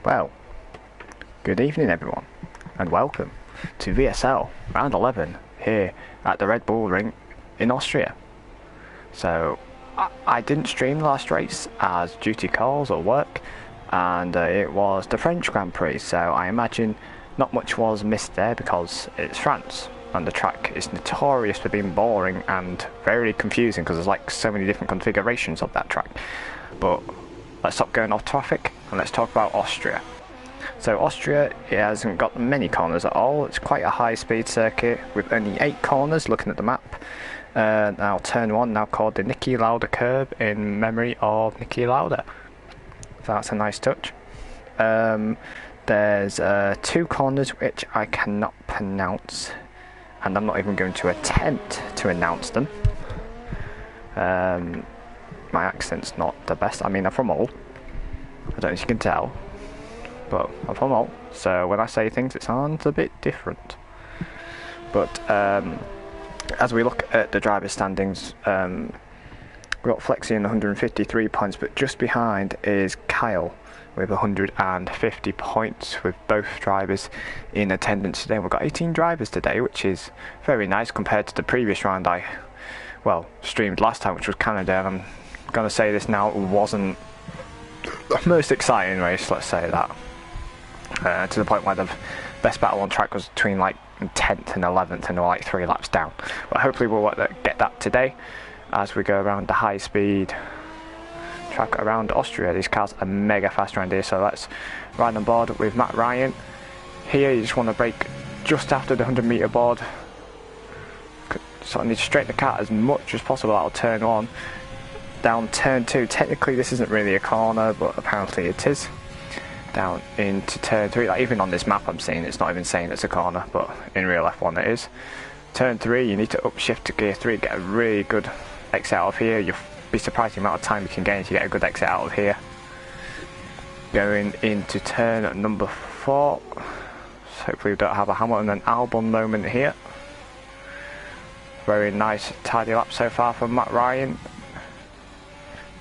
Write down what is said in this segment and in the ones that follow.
Well, good evening everyone, and welcome to VSL round 11 here at the Red Bull Ring in Austria. So, I didn't stream the last race as duty calls or work, and it was the French Grand Prix, so I imagine not much was missed there because it's France, and the track is notorious for being boring and very confusing because there's like so many different configurations of that track. But let's stop going off traffic and let's talk about Austria. So Austria, it hasn't got many corners at all. It's quite a high speed circuit with only 8 corners looking at the map. Now turn 1, now called the Niki Lauda curve in memory of Niki Lauda. So that's a nice touch. There's 2 corners which I cannot pronounce, and I'm not even going to attempt to announce them. My accent's not the best. I mean, I'm from Hull. I don't know if you can tell, but I'm from Hull, so when I say things it sounds a bit different. But as we look at the driver standings, we've got Flexi in 153 points, but just behind is Kyle with 150 points, with both drivers in attendance today. We've got 18 drivers today, which is very nice compared to the previous round I streamed last time, which was Canada, and I'm going to say this now, it wasn't the most exciting race, let's say that. To the point where the best battle on track was between like 10th and 11th, and they were like 3 laps down. But hopefully we'll get that today as we go around the high speed track around Austria. These cars are mega fast around here, so let's ride on board with Matt Ryan. Here you just want to brake just after the 100 metre board, so I need to straighten the car as much as possible out of turn 1. Down turn 2, technically this isn't really a corner, but apparently it is. Down into turn 3, like even on this map I'm seeing it's not even saying it's a corner, but in real F1 it is. Turn 3, you need to upshift to gear 3, get a really good exit out of here. You'll be surprised the amount of time you can gain to get a good exit out of here. Going into turn number 4, so hopefully we don't have a Hamilton and Albon moment here. Very nice tidy lap so far from Matt Ryan.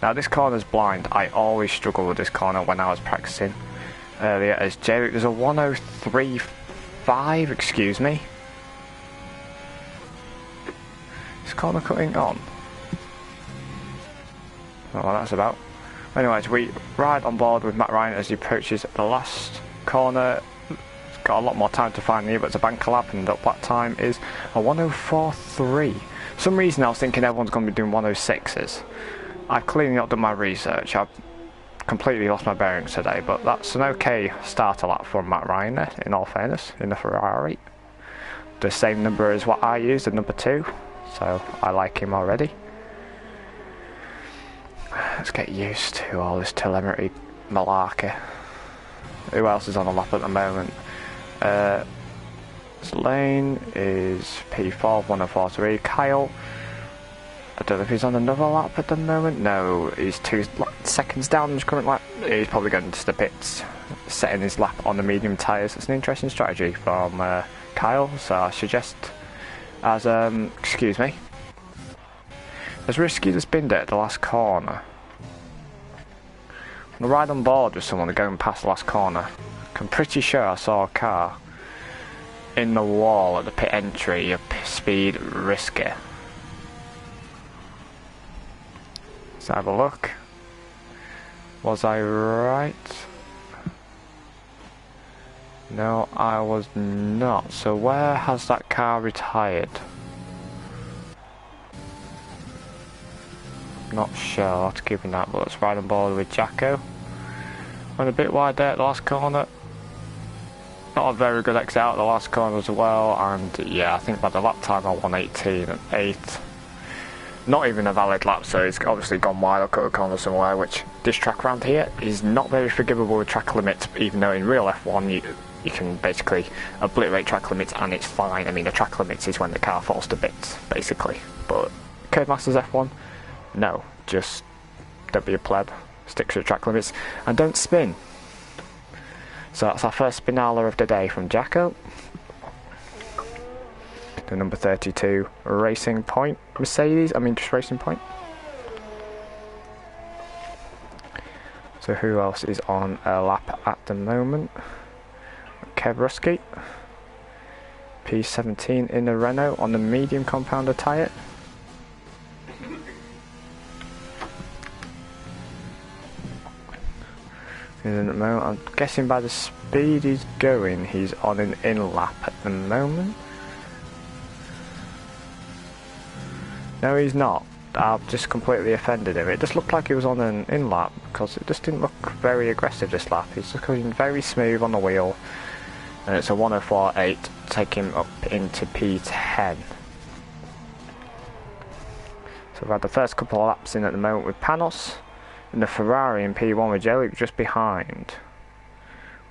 Now this corner's blind. I always struggle with this corner when I was practicing earlier as J. There's a 103.5, excuse me. Is corner cutting on? Not what that's about. Anyways, we ride on board with Matt Ryan as he approaches the last corner. He's got a lot more time to find here, but it's a banker lap, and that time is a 104.3. For some reason I was thinking everyone's going to be doing 106s. I've clearly not done my research. I've completely lost my bearings today, but that's an okay starter lap for Matt Ryan there, in all fairness, in the Ferrari. The same number as what I used, the number 2, so I like him already. Let's get used to all this telemetry malarkey. Who else is on the lap at the moment? This lane is P4, 104.3. Kyle, I don't know if he's on another lap at the moment. No, he's 2 seconds down in his current lap. He's probably going to the pits, setting his lap on the medium tyres. It's an interesting strategy from Kyle, so I suggest as, excuse me, as risky as been there at the last corner. I'm going to ride on board with someone going past the last corner. I'm pretty sure I saw a car in the wall at the pit entry, a speed risky. Let's have a look. Was I right? No, I was not. So where has that car retired? Not sure, I'll have to give him that, but let's ride on board with Jacko. Went a bit wide there at the last corner. Not a very good exit out at the last corner as well, and yeah, I think by the lap time I'm 118 and 8. Not even a valid lap, so it's obviously gone wide or cut a corner somewhere, which this track around here is not very forgivable with track limits, even though in real F1 you can basically obliterate track limits and it's fine. I mean, the track limits is when the car falls to bits, basically. But Codemasters F1, no, just don't be a pleb, stick to the track limits, and don't spin. So that's our first spinala of the day from Jacko. The number 32 Racing Point Mercedes, just Racing Point. So who else is on a lap at the moment. Kev Rusky, P17 in the Renault on the medium compounder tyre. And at the moment, I'm guessing by the speed he's going, he's on an in-lap at the moment. No, he's not. I've just completely offended him. It just looked like he was on an in-lap because it just didn't look very aggressive this lap. He's just going very smooth on the wheel. And it's a 104.8 to take him up into P10. So we've had the first couple of laps in at the moment with Panos. And the Ferrari in P1 with Jellic just behind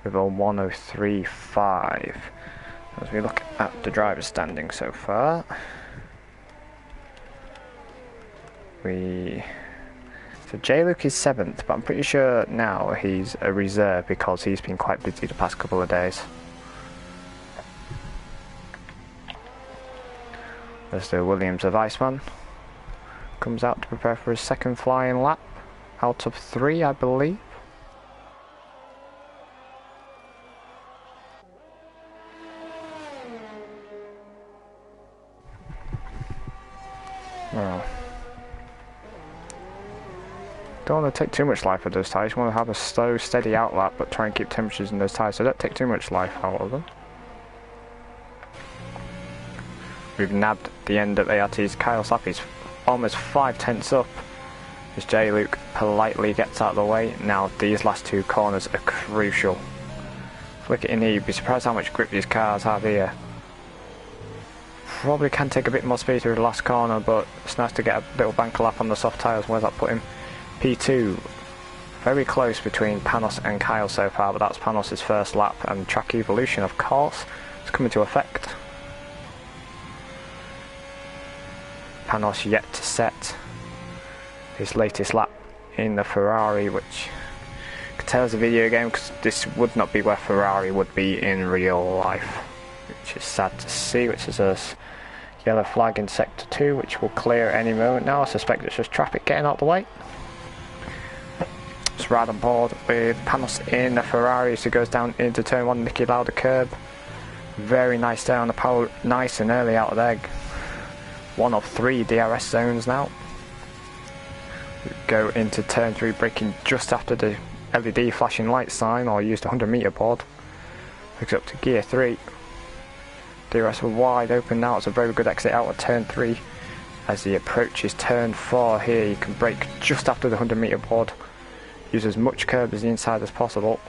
with a 103.5. As we look at the driver's standing so far. So J-Luke is 7th, but I'm pretty sure now he's a reserve because he's been quite busy the past couple of days. There's the Williams of Iceman. Comes out to prepare for his second flying lap. Out of 3, I believe. Well, don't want to take too much life of those tyres. You want to have a slow, steady outlap, but try and keep temperatures in those tyres, so don't take too much life out of them. We've nabbed the end of ART's Kyle Sappy's almost 5 tenths up as J-Luke politely gets out of the way. Now these last 2 corners are crucial. Flick it in here, you'd be surprised how much grip these cars have here. Probably can take a bit more speed through the last corner, but it's nice to get a little bank lap on the soft tyres. Where's that put him? P2. Very close between Panos and Kyle so far, but that's Panos' first lap, and track evolution, of course, is coming to effect. Panos yet to set his latest lap in the Ferrari, which you could tell is a video game because this would not be where Ferrari would be in real life, which is sad to see. Which is a yellow flag in sector 2, which will clear any moment now. I suspect it's just traffic getting out the way. Just ride on board with Panos in the Ferrari as he goes down into turn 1, Nicky Lauda curb. Very nice there on the power, nice and early out of there. 1 of 3 DRS zones now. We go into turn 3, braking just after the LED flashing light sign, or used the 100 meter board. Picks up to gear 3. DRS are wide open now. It's a very good exit out of turn 3. As he approaches turn 4 here, you can brake just after the 100 meter board. Use as much curb as the inside as possible.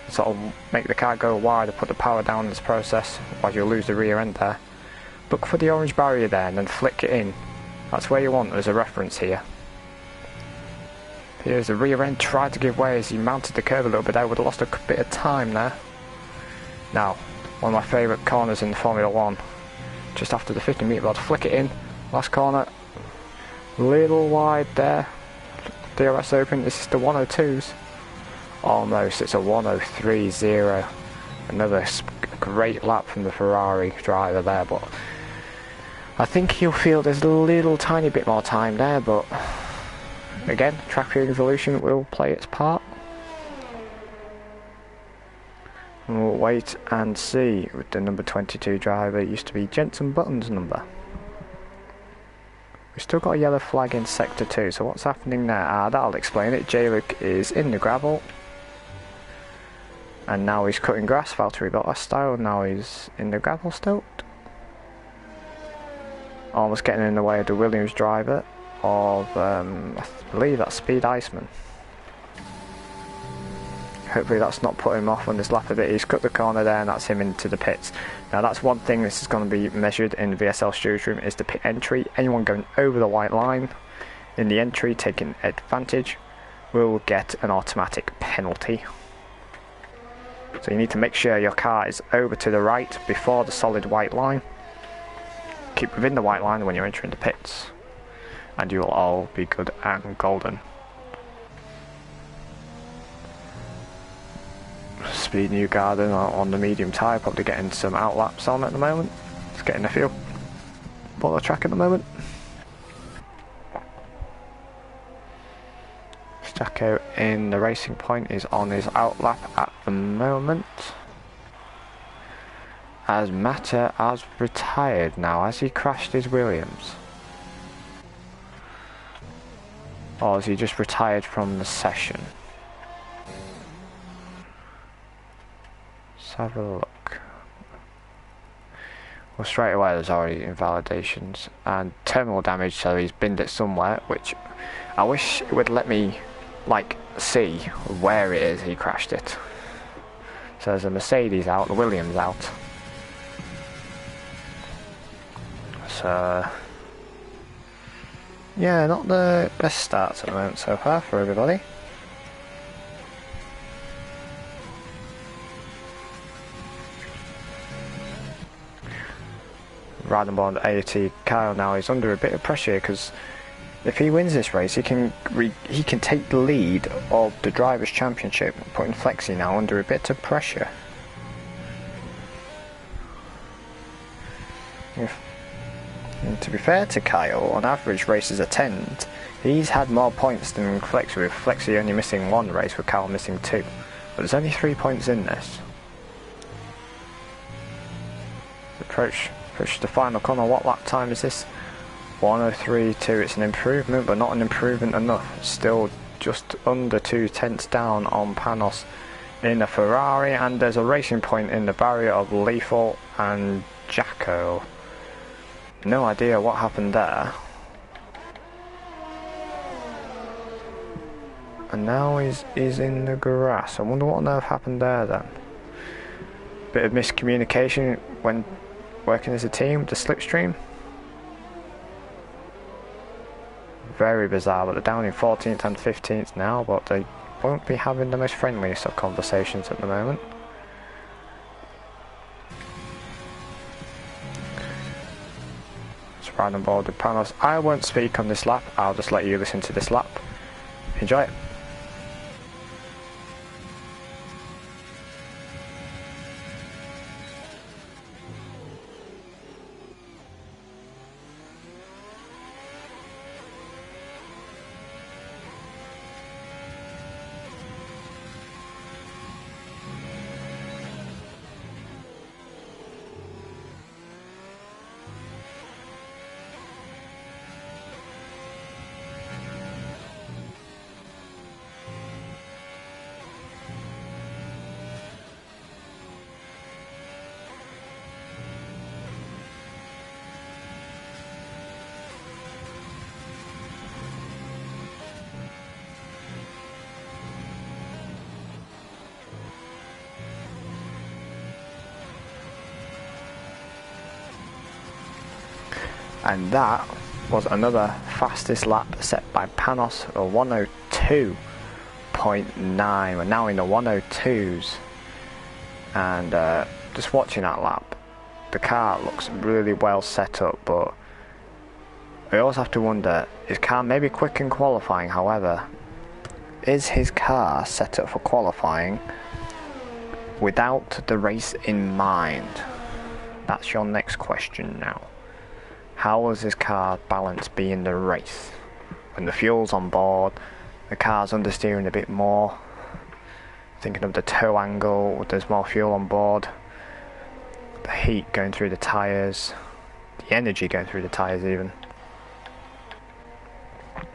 Sort of make the car go wide and put the power down in this process, while you'll lose the rear end there. Look for the orange barrier there and then flick it in. That's where you want as a reference here. Here's the rear end, tried to give way as he mounted the curve a little bit there, would have lost a bit of time there. Now, one of my favourite corners in Formula 1. Just after the 50 metre board, flick it in. Last corner, little wide there. DRS open, this is the 102s. Almost, it's a 103.0. Another great lap from the Ferrari driver there, but I think he'll feel there's a little tiny bit more time there, but again, track evolution will play its part. And we'll wait and see with the number 22 driver. It used to be Jenson Button's number. We've still got a yellow flag in sector 2, so what's happening there? That'll explain it. J-Luke is in the gravel. And now he's cutting grass, Valtteri Bottas style. Now he's in the gravel still. Almost getting in the way of the Williams driver of, I believe that's Speed Iceman. Hopefully that's not put him off on this lap a bit. He's cut the corner there and that's him into the pits. Now that's one thing this is going to be measured in the VSL Stewards room, is the pit entry. Anyone going over the white line in the entry taking advantage will get an automatic penalty. So you need to make sure your car is over to the right before the solid white line. Keep within the white line when you're entering the pits, and you will all be good and golden. Speed Newgarden on the medium tyre, probably getting some outlaps on at the moment. Just getting a feel for the track at the moment. Jacko in the Racing Point is on his outlap at the moment. As Mata has retired now, has he crashed his Williams? Or has he just retired from the session? Let's have a look. Well, straight away there's already invalidations and terminal damage, so he's binned it somewhere, which I wish it would let me like see where it is he crashed it. So there's a Mercedes out, the Williams out. So yeah, not the best starts at the moment so far for everybody. Ridenborn AT Kyle now is under a bit of pressure because if he wins this race, he can take the lead of the Drivers' Championship, putting Flexi now under a bit of pressure. And to be fair to Kyle, on average races attend, he's had more points than Flexi, with Flexi only missing one race, with Kyle missing two. But there's only 3 points in this. Approach the final corner. What lap time is this? 1:03.2. It's an improvement, but not an improvement enough. Still just under 2/10 down on Panos in a Ferrari, and there's a Racing Point in the barrier of Lethal and Jacko. No idea what happened there. And now he's in the grass. I wonder what on earth happened there then. Bit of miscommunication when working as a team with the slipstream. Very bizarre, but they're down in 14th and 15th now, but they won't be having the most friendliest of conversations at the moment. Let's ride on board with Panos. I won't speak on this lap, I'll just let you listen to this lap. Enjoy it. And that was another fastest lap set by Panos, a 1:02.9. We're now in the 1:02s, and just watching that lap, the car looks really well set up, but I always have to wonder, his car may be quick in qualifying, however, is his car set up for qualifying without the race in mind? That's your next question now. How will his car balance be in the race? When the fuel's on board, the car's understeering a bit more, thinking of the toe angle, there's more fuel on board, the heat going through the tyres, the energy going through the tyres even.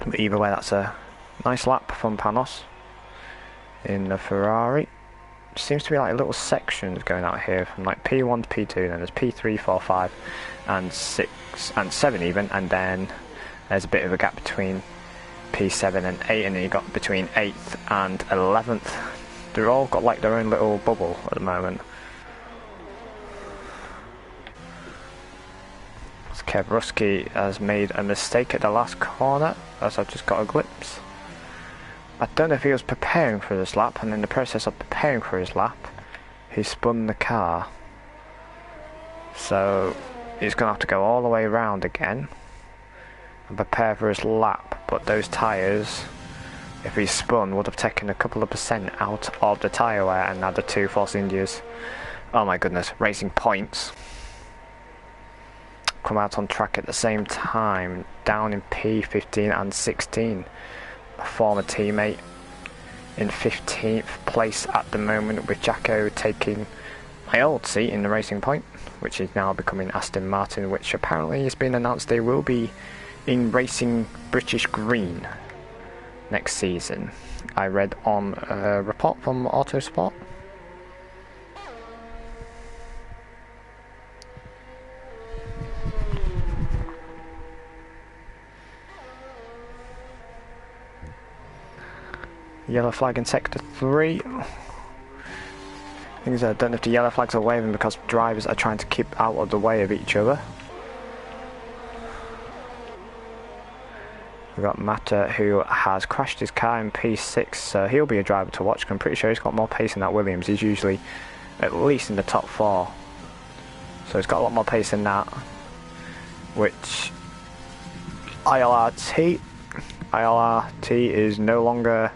But either way, that's a nice lap from Panos in the Ferrari. Seems to be like little sections going out here from like P1 to P2, then there's P3, 4, 5 and 6 and 7 even, and then there's a bit of a gap between P7 and 8, and then you got between 8th and 11th. They're all got like their own little bubble at the moment. Kev Ruski has made a mistake at the last corner, as I've just got a glimpse. I don't know if he was preparing for this lap, and in the process of preparing for his lap, he spun the car. So he's going to have to go all the way around again and prepare for his lap. But those tyres, if he spun, would have taken a couple of percent out of the tyre wear and added 2 Force Indias. Oh my goodness, Racing Points come out on track at the same time, down in P15 and 16. A former teammate in 15th place at the moment, with Jacko taking my old seat in the Racing Point, which is now becoming Aston Martin, which apparently has been announced they will be in Racing British Green next season. I read on a report from Autosport. Yellow flag in sector 3. Things I don't know if the yellow flags are waving because drivers are trying to keep out of the way of each other. We've got Mata, who has crashed his car in P6, so he'll be a driver to watch. I'm pretty sure he's got more pace than that Williams. He's usually at least in the top 4. So he's got a lot more pace than that. Which ILRT is no longer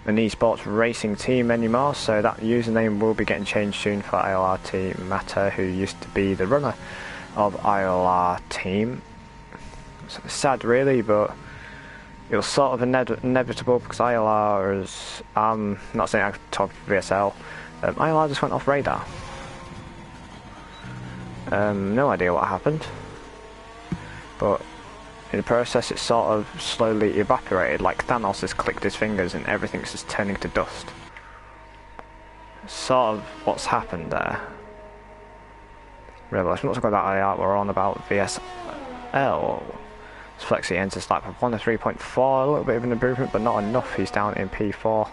an esports racing team anymore, so that username will be getting changed soon for ILRT Mata, who used to be the runner of ILR team. So it's sad really, but it was sort of inevitable because ILR is, I'm not saying I could talk VSL, ILR just went off radar. No idea what happened, but in the process it sort of slowly evaporated, like Thanos has clicked his fingers and everything's just turning to dust. Sort of what's happened there. Really, let's not talk about IR, we're on about VSL. Flexi enters lap of 103.4, a little bit of an improvement but not enough, he's down in P4.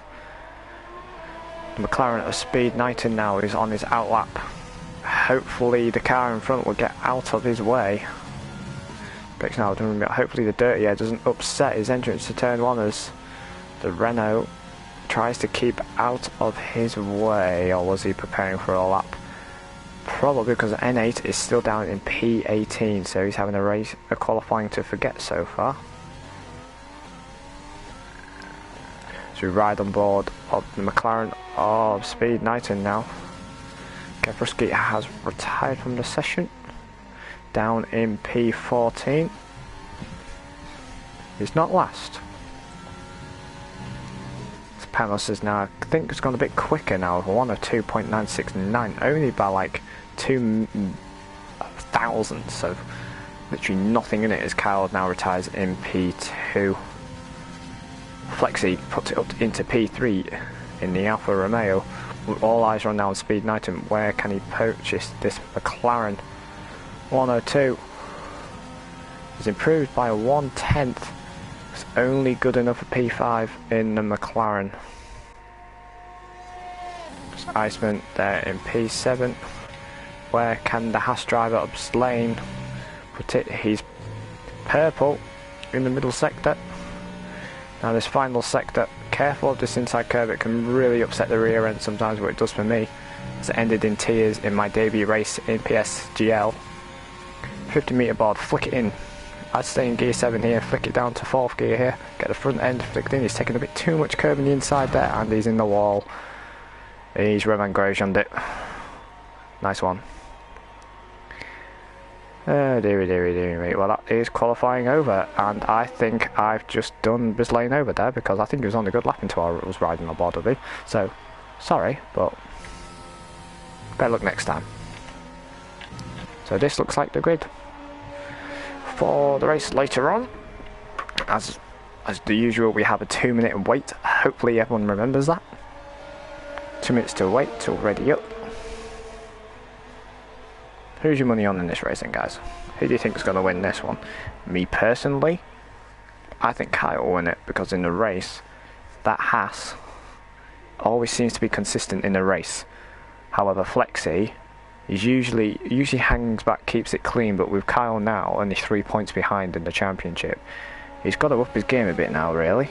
The McLaren of Speed Knighton now is on his outlap. Hopefully the car in front will get out of his way. Now, hopefully the dirty air doesn't upset his entrance to turn 1 as the Renault tries to keep out of his way. Or was he preparing for a lap? Probably, because N8 is still down in P18, so he's having a qualifying to forget so far. So we ride on board of the McLaren of Speed Knighton now. Gavruski has retired from the session, down in P14. He's not last. Panos is now, I think it's gone a bit quicker now, 102.969, only by like 2 thousandths, so literally nothing in it as Kyle now retires in P2. Flexi puts it up into P3 in the Alfa Romeo. All eyes are on now on Speed Knighton. Where can he purchase this McLaren? 102. It's improved by 1/10. It's only good enough for P5 in the McLaren. Just Iceman there in P7. Where can the Haas driver up lane put it? He's purple in the middle sector. Now this final sector, careful of this inside curve, it can really upset the rear end sometimes, what it does for me. It's ended in tears in my debut race in PSGL. 50 metre board, flick it in. I'd stay in gear 7 here, flick it down to 4th gear here, get the front end flicked in. He's taking a bit too much curve on the inside there, and he's in the wall. He's Roman Grosjean'd it. Nice one. Deary. Well, that is qualifying over, and I think I've just done this lane over there because I think it was on a good lap until I was riding on board with him. So, sorry, but better luck next time. So this looks like the grid for the race later on. As the usual, we have a 2-minute wait. Hopefully everyone remembers that. 2 minutes to wait till ready up. Who's your money on in this racing, guys? Who do you think is going to win this one? Me personally, I think Kyle will win it because in the race, that Haas always seems to be consistent in the race. However, Flexi is usually hangs back, keeps it clean, but with Kyle now only 3 points behind in the championship, he's got to up his game a bit now, really.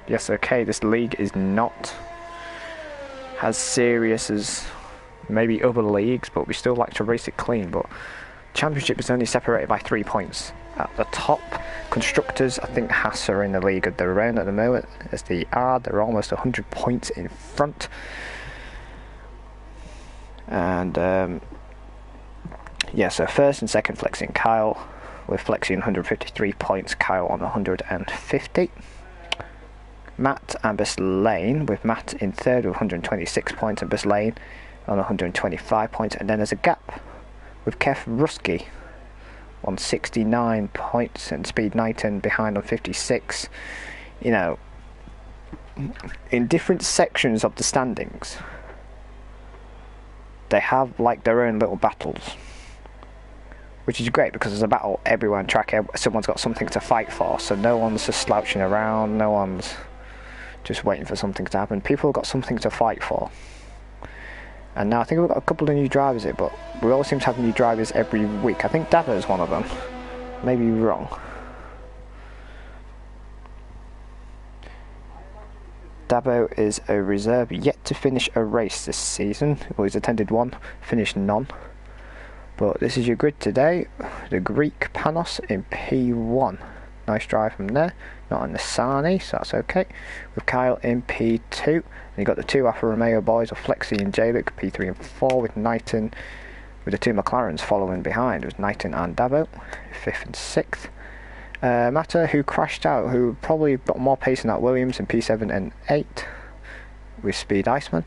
Yes, okay, this league is not as serious as maybe other leagues, but we still like to race it clean. But championship is only separated by 3 points. At the top, constructors, I think Haas are in the league of their own at the moment, as they are. They're almost 100 points in front. And yeah, so first and second Flexi and Kyle, with Flexi on 153 points, Kyle on 150. Matt and Bus Lane, with Matt in third with 126 points and Bus Lane on 125 points. And then there's a gap with Kev Rusky on 69 points and Speed Knighton behind on 56. You know, in different sections of the standings, they have like their own little battles, which is great because there's a battle everywhere on track. Someone's got something to fight for, so no one's just slouching around, no one's just waiting for something to happen. People have got something to fight for. And now I think we've got a couple of new drivers here, but we always seem to have new drivers every week. I think Davo is one of them. Maybe wrong. Davo is a reserve, yet to finish a race this season. Well, he's attended one, finished none. But this is your grid today. The Greek Panos in P1. Nice drive from there. Not on the Sani, so that's okay. With Kyle in P2. And you got the two Alfa Romeo boys of Flexi and J-Luke, P3 and 4, with Knighton, with the two McLarens following behind. It was Knighton and Davo, 5th and 6th. Mata, who crashed out, who probably got more pace than that Williams in P7 and 8, with Speed Iceman.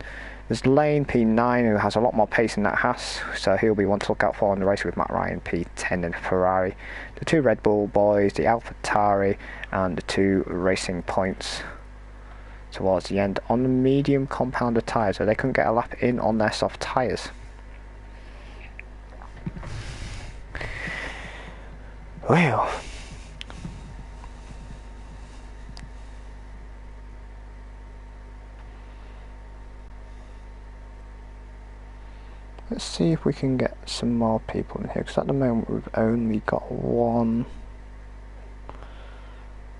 There's Lane, P9, who has a lot more pace than that Haas, so he'll be one to look out for in the race with Matt Ryan, P10 and Ferrari. The two Red Bull boys, the AlphaTauri, and the two Racing Points towards the end on the medium compounder tyres, so they couldn't get a lap in on their soft tyres. Well, let's see if we can get some more people in here, because at the moment we've only got one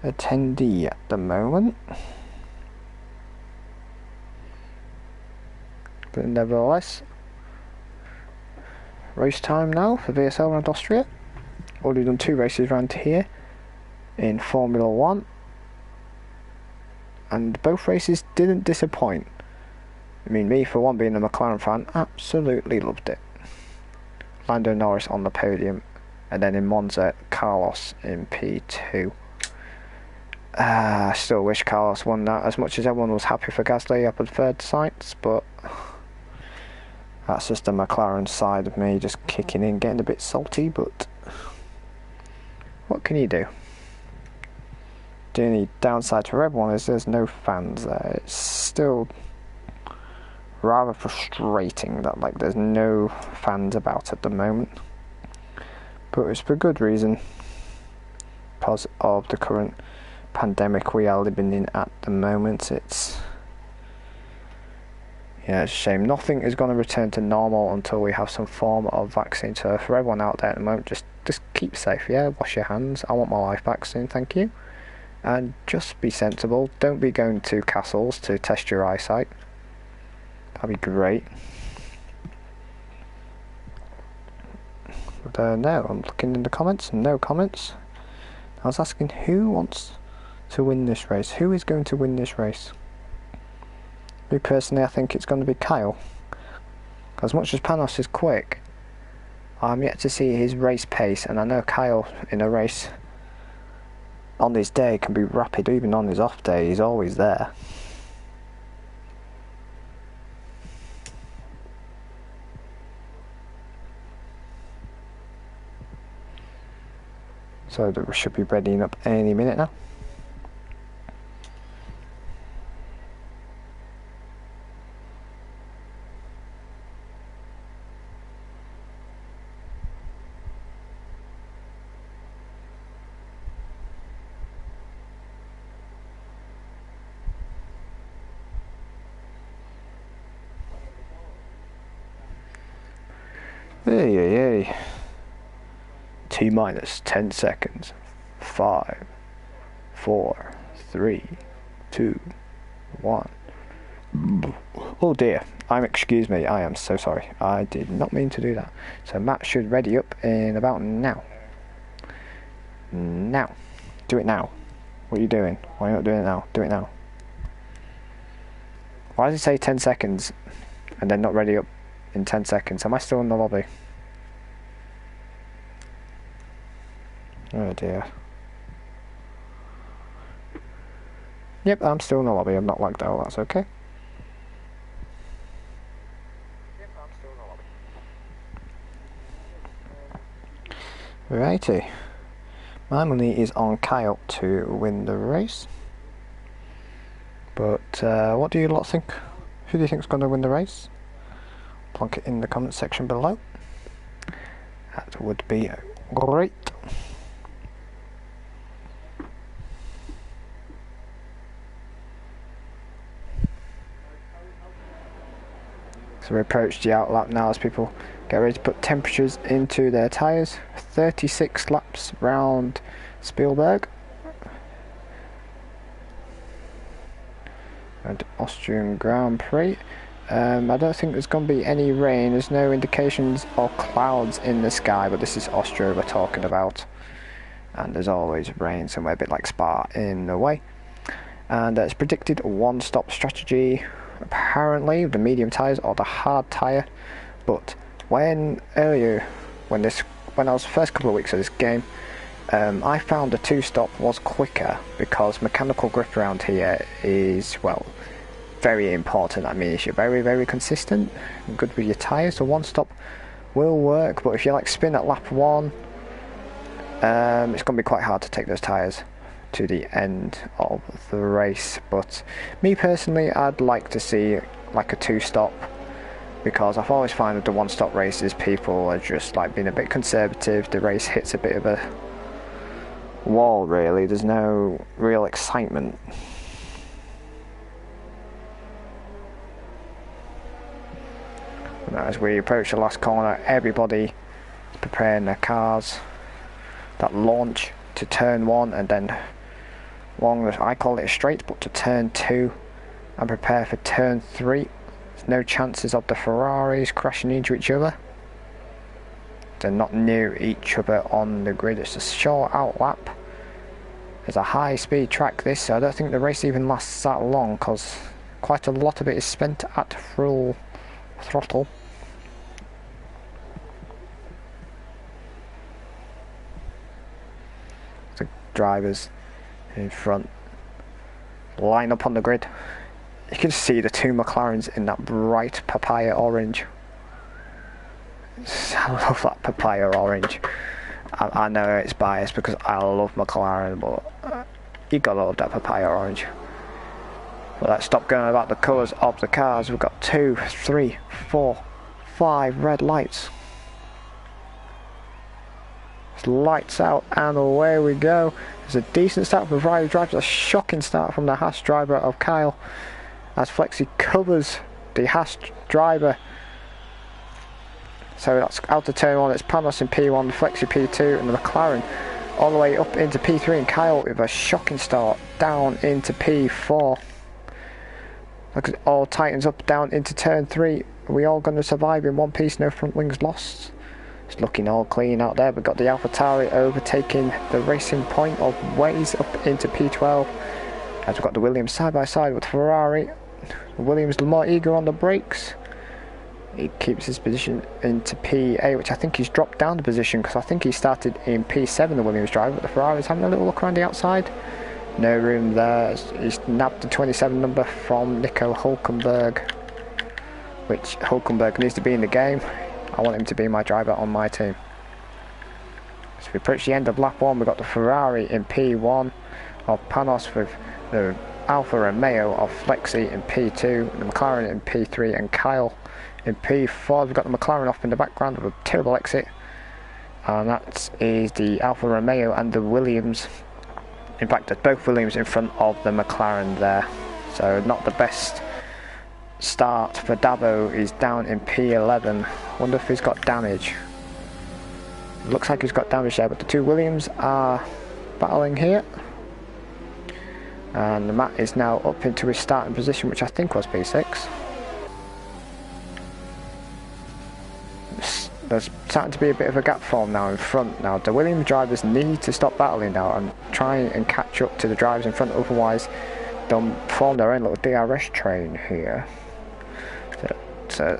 attendee at the moment. But nevertheless, race time now for VSL around Austria. Already done 2 races around here in Formula 1, and both races didn't disappoint. I mean, me for one, being a McLaren fan, absolutely loved it. Lando Norris on the podium, and then in Monza, Carlos in P2. I still wish Carlos won that. As much as everyone was happy for Gasly, I preferred Sainz, but that's just the McLaren side of me just kicking in, getting a bit salty, but what can you do? The only downside for everyone is there's no fans there. It's still rather frustrating that there's no fans about at the moment, but it's for good reason, because of the current pandemic we are living in at the moment. It's a shame. Nothing is going to return to normal until we have some form of vaccine. So for everyone out there at the moment, just keep safe. Wash your hands. I want my life back soon, thank you. And just be sensible. Don't be going to castles to test your eyesight. That'd be great. But no, I'm looking in the comments. No comments. I was asking who wants to win this race. Who is going to win this race? Me personally, I think it's going to be Kyle. As much as Panos is quick, I'm yet to see his race pace, and I know Kyle in a race on his day can be rapid. Even on his off day, he's always there. So we should be readying up any minute now. Hey. T minus 10 seconds. 5, 4, 3, 2, 1. Oh dear. Excuse me. I am so sorry. I did not mean to do that. So Matt should ready up in about now. Now. Do it now. What are you doing? Why are you not doing it now? Do it now. Why does it say 10 seconds and then not ready up in 10 seconds? Am I still in the lobby? Oh dear. Yep, I'm still in the lobby. I'm not logged out. That's okay. Righty. My money is on Kyle to win the race. But what do you lot think? Who do you think is going to win the race? Plonk it in the comment section below. That would be great. So we approach the outlap now as people get ready to put temperatures into their tyres. 36 laps round Spielberg. And Austrian Grand Prix. I don't think there's going to be any rain. There's no indications of clouds in the sky, but this is Austria we're talking about. And there's always rain somewhere, a bit like Spa in a way. And it's predicted one-stop strategy, apparently, the medium tyres or the hard tyre. But when I was first couple of weeks of this game, I found the two-stop was quicker because mechanical grip around here is, well, very important. I mean, if you're very, very consistent and good with your tyres, the one-stop will work. But if you like spin at lap 1, it's going to be quite hard to take those tyres to the end of the race. But me personally, I'd like to see like a two-stop, because I've always found that the one-stop races, people are just like being a bit conservative. The race hits a bit of a wall, really. There's no real excitement. As we approach the last corner, everybody is preparing their cars. That launch to turn 1 and then along the, I call it a straight, but to turn 2 and prepare for turn 3. There's no chances of the Ferraris crashing into each other. They're not near each other on the grid. It's a short out lap. It's a high speed track this, so I don't think the race even lasts that long, because quite a lot of it is spent at full throttle. The drivers in front line up on the grid. You can see the two McLarens in that bright papaya orange. I love that papaya orange. I know it's biased because I love McLaren, but you gotta love that papaya orange. But let's stop going about the colours of the cars. We've got 2, 3, 4, 5 red lights. Lights out and away we go. It's a decent start from the Ferrari driver. A shocking start from the Haas driver of Kyle, as Flexi covers the Haas driver. So that's out to turn 1. It's Panos in P1, Flexi P2, and the McLaren all the way up into P3, and Kyle with a shocking start down into P4. Look at all tightens up down into turn 3. Are we all going to survive in one piece? No front wings lost. It's looking all clean out there. We've got the AlphaTauri overtaking the Racing Point of Ways up into P12. As we've got the Williams side by side with Ferrari. Williams more eager on the brakes. He keeps his position into P8, which I think he's dropped down the position, because I think he started in P7, the Williams driver, but the Ferrari's having a little look around the outside. No room there. He's nabbed the 27 number from Nico Hulkenberg, which Hulkenberg needs to be in the game. I want him to be my driver on my team. As we approach the end of lap 1, we've got the Ferrari in P1 of Panos with the Alfa Romeo of Flexi in P2, the McLaren in P3, and Kyle in P4. We've got the McLaren off in the background with a terrible exit, and that is the Alfa Romeo and the Williams. In fact, there's both Williams in front of the McLaren there, so not the best start for Davo. Is down in P11. Wonder if he's got damage. Looks like he's got damage there, but the two Williams are battling here, and Matt is now up into his starting position, which I think was P6. There's starting to be a bit of a gap form now in front. Now the Williams drivers need to stop battling now and try and catch up to the drivers in front, otherwise they'll form their own little DRS train here. So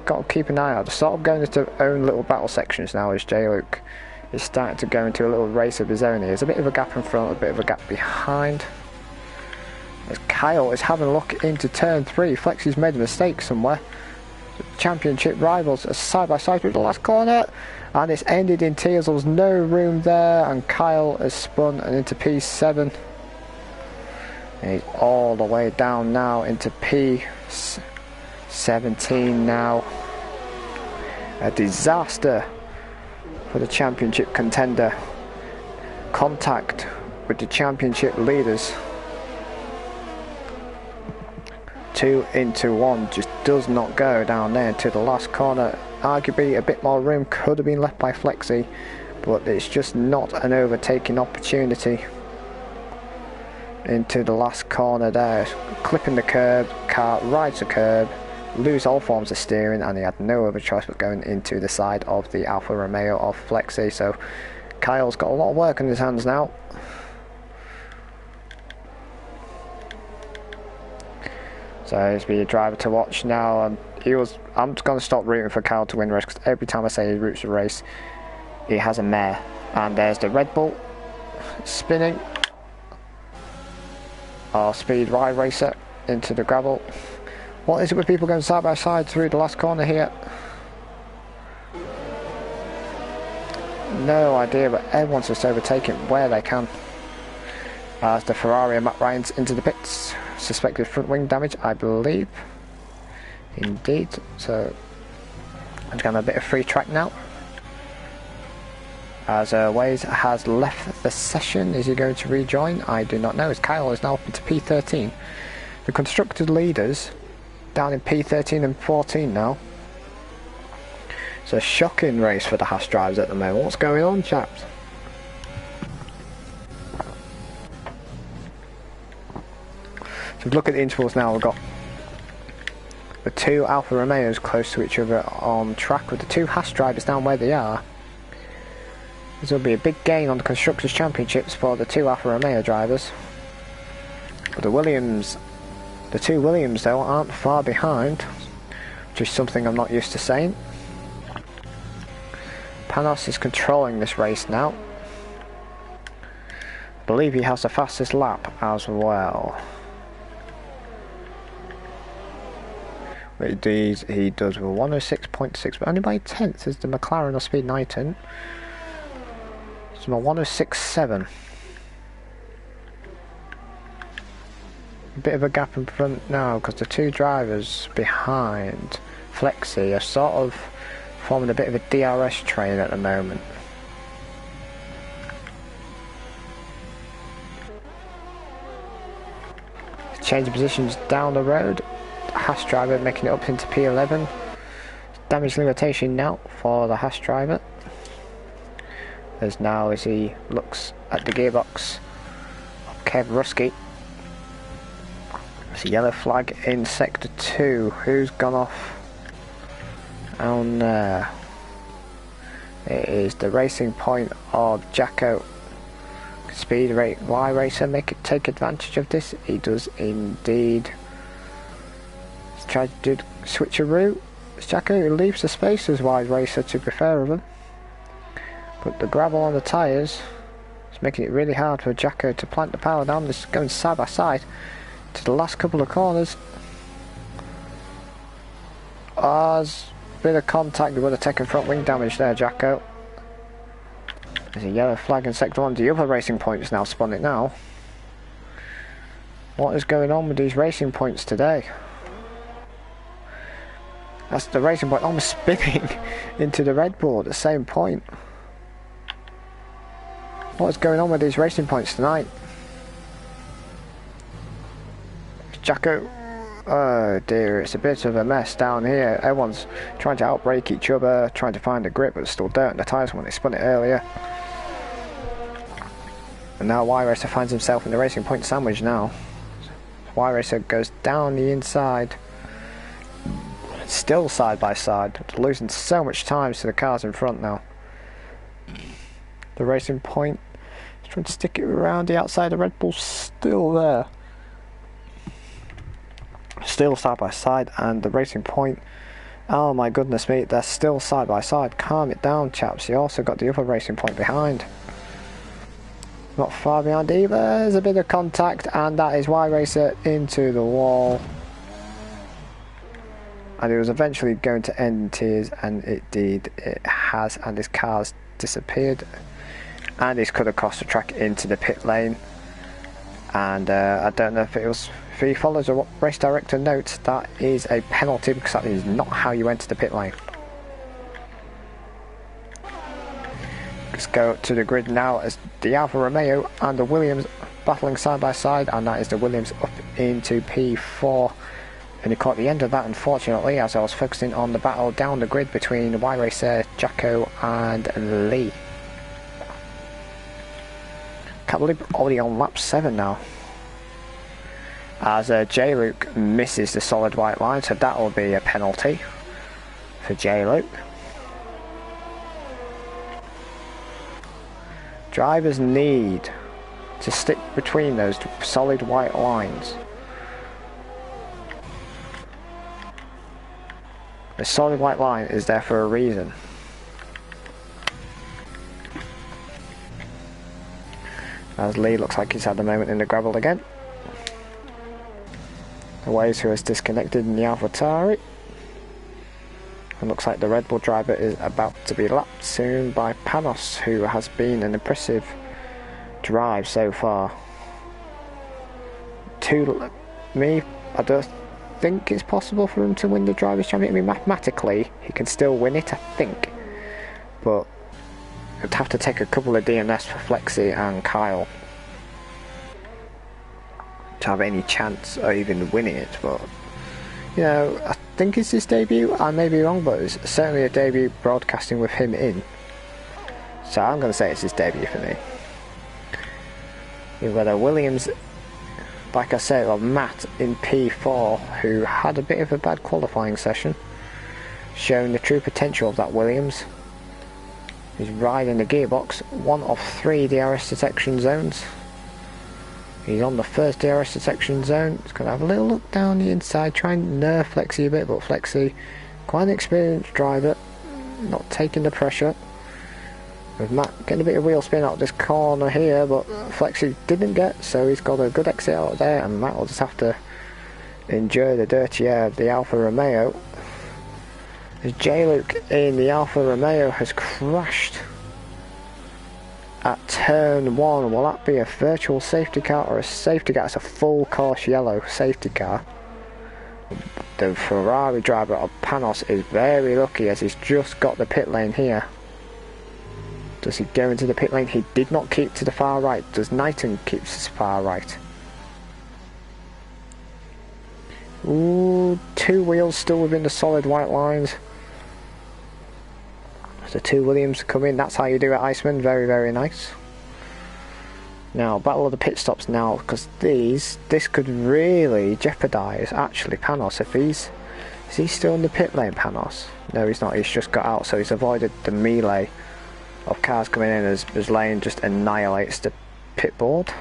got to keep an eye out. They're sort of going into their own little battle sections now, as J-Luke is starting to go into a little race of his own here. There's a bit of a gap in front, a bit of a gap behind. Kyle is having a look into turn 3. Flexi's made a mistake somewhere. Championship rivals are side by side through the last corner, and it's ended in tears. There was no room there, and Kyle has spun and into P7. And he's all the way down now into P17 now. A disaster for the championship contender. Contact with the championship leaders. 2 into 1 just does not go down there to the last corner. Arguably a bit more room could have been left by Flexi, but it's just not an overtaking opportunity. Into the last corner there, clipping the curb, car rides the curb, lose all forms of steering, and he had no other choice but going into the side of the Alfa Romeo of Flexi. So Kyle's got a lot of work on his hands now. So he's be a driver to watch now. I'm just going to stop rooting for Kyle to win race, because every time I say he roots a race, he has a mare. And there's the Red Bull spinning. Our Speed Y Racer into the gravel. What is it with people going side by side through the last corner here? No idea, but everyone's just overtaking where they can. As the Ferrari and Matt Ryan's into the pits. Suspected front wing damage, I believe. Indeed. So I'm going to have a bit of free track now. As Waze has left the session. Is he going to rejoin? I do not know, as Kyle is now up into P13. The constructed leaders down in P13 and 14 now. It's a shocking race for the Haas drivers at the moment. What's going on, chaps? So look at the intervals now. We've got the 2 Alfa Romeos close to each other on track, with the 2 Haas drivers down where they are. This will be a big gain on the Constructors' Championships for the 2 Alfa Romeo drivers. But the 2 Williams though aren't far behind, which is something I'm not used to saying. Panos is controlling this race now. I believe he has the fastest lap as well. He does with 106.6, but only by 10th is the McLaren or Speed 19. It's my 106.7. A bit of a gap in front now, because the 2 drivers behind Flexi are sort of forming a bit of a DRS train at the moment. Change of positions down the road. Haas driver making it up into P11. Damage limitation now for the Haas driver. As now as he looks at the gearbox of Kev Rusky. There's a yellow flag in sector 2. Who's gone off on there? It is the Racing Point of Jacko. Speed Y Racer take advantage of this. He does indeed. Try to do switcheroo. It's Jacko who leaves the space as Y Racer, to be fair of him. But the gravel on the tyres is making it really hard for Jacko to plant the power down. This is going side by side to the last couple of corners. There's a bit of contact. He would have taken front wing damage there, Jacko. There's a yellow flag in sector 1. The other Racing Point's now spun it now. What is going on with these Racing Points today? That's the Racing Point almost spinning into the Red Bull at the same point. What is going on with these Racing Points tonight? Jacko. Oh dear, it's a bit of a mess down here. Everyone's trying to outbrake each other, trying to find a grip, but there's still dirt in the tyres when they spun it earlier. And now Y Racer finds himself in the Racing Point sandwich now. Y Racer goes down the inside. Still side by side, losing so much time to the cars in front now. The Racing Point is trying to stick it around the outside. The Red Bull's still there. Still side by side, and the Racing Point, oh my goodness me, they're still side by side. Calm it down, chaps. You also got the other Racing Point behind. Not far behind either. There's a bit of contact, and that is Y Racer into the wall. And it was eventually going to end in tears, and indeed it has, and his car's disappeared. And he's cut across the track into the pit lane. And I don't know if he follows a race director note, that is a penalty, because that is not how you enter the pit lane. Let's go to the grid now as the Alfa Romeo and the Williams battling side by side, and that is the Williams up into P4. And he caught the end of that, unfortunately, as I was focusing on the battle down the grid between Y Racer, Jacko and Lee. Can't believe we're already on lap 7 now. As J-Luke misses the solid white line, so that will be a penalty for J-Luke. Drivers need to stick between those solid white lines. The solid white line is there for a reason. As Lee looks like he's had a moment in the gravel again. Waves who has disconnected in the AlphaTauri. And looks like the Red Bull driver is about to be lapped soon by Panos, who has been an impressive drive so far. To me, I don't think it's possible for him to win the Drivers' Championship. I mean, mathematically, he can still win it, I think. But he'd have to take a couple of DNS for Flexi and Kyle to have any chance of even winning it. But, you know, I think it's his debut. I may be wrong, but it's certainly a debut broadcasting with him in. So I'm going to say it's his debut for me. You've got a Williams, like I said, or Matt in P4, who had a bit of a bad qualifying session, showing the true potential of that Williams. He's riding the gearbox, one of 3 DRS detection zones. He's on the first DRS detection zone. He's going to have a little look down the inside, try and nerf Flexi a bit, but Flexi, quite an experienced driver, not taking the pressure. With Matt getting a bit of wheel spin out this corner here, but Flexi didn't get, so he's got a good exit out there, and Matt will just have to enjoy the dirty air of the Alfa Romeo. As J-Luke in the Alfa Romeo has crashed at turn 1. Will that be a virtual safety car or a safety car? It's a full course yellow safety car. The Ferrari driver of Panos is very lucky, as he's just got the pit lane here. Does he go into the pit lane? He did not keep to the far right. Does Knighton keep to the far right? Ooh, 2 wheels still within the solid white lines. So 2 Williams come in. That's how you do it, Iceman. Very, very nice. Now, battle of the pit stops now, because this could really jeopardise, actually, Panos. If is he still in the pit lane, Panos? No, he's not. He's just got out, so he's avoided the melee of cars coming in as lane just annihilates the pit board.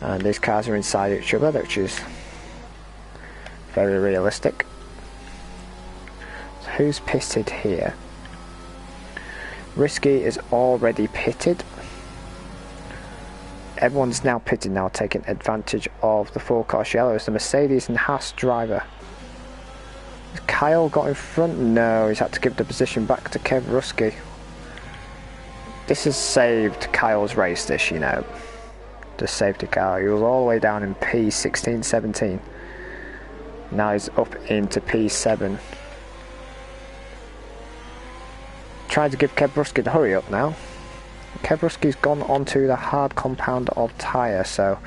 And these cars are inside each other, which is very realistic. So who's pitted here? Risky is already pitted. Everyone's now pitted now, taking advantage of the full course yellow. It's the Mercedes and Haas driver. Has Kyle got in front? No, he's had to give the position back to Kev Rusky. This has saved Kyle's race, this, you know. The safety car. He was all the way down in P16, 17. Now he's up into P7. Trying to give Kev Rusky the hurry up now. Kev Rusky's gone onto the hard compound of tyre, so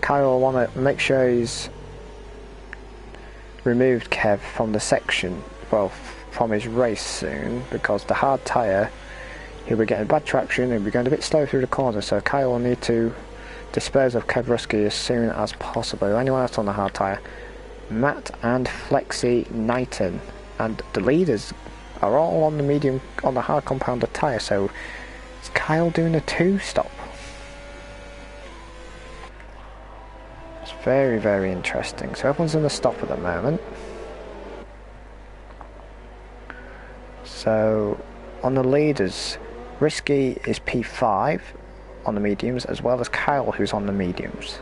Kyle will want to make sure he's removed Kev from the section, well, from his race soon, because the hard tyre, he'll be getting bad traction, he'll be going a bit slow through the corner, so Kyle will need to dispose of Kev Rusky as soon as possible. Anyone else on the hard tyre? Matt and Flexi Knighton, and the leaders are all on the medium, on the hard compound of tyre, so is Kyle doing a 2-stop? It's very, very interesting. So everyone's in the stop at the moment. So on the leaders, Risky is P5, on the mediums, as well as Kyle, who's on the mediums.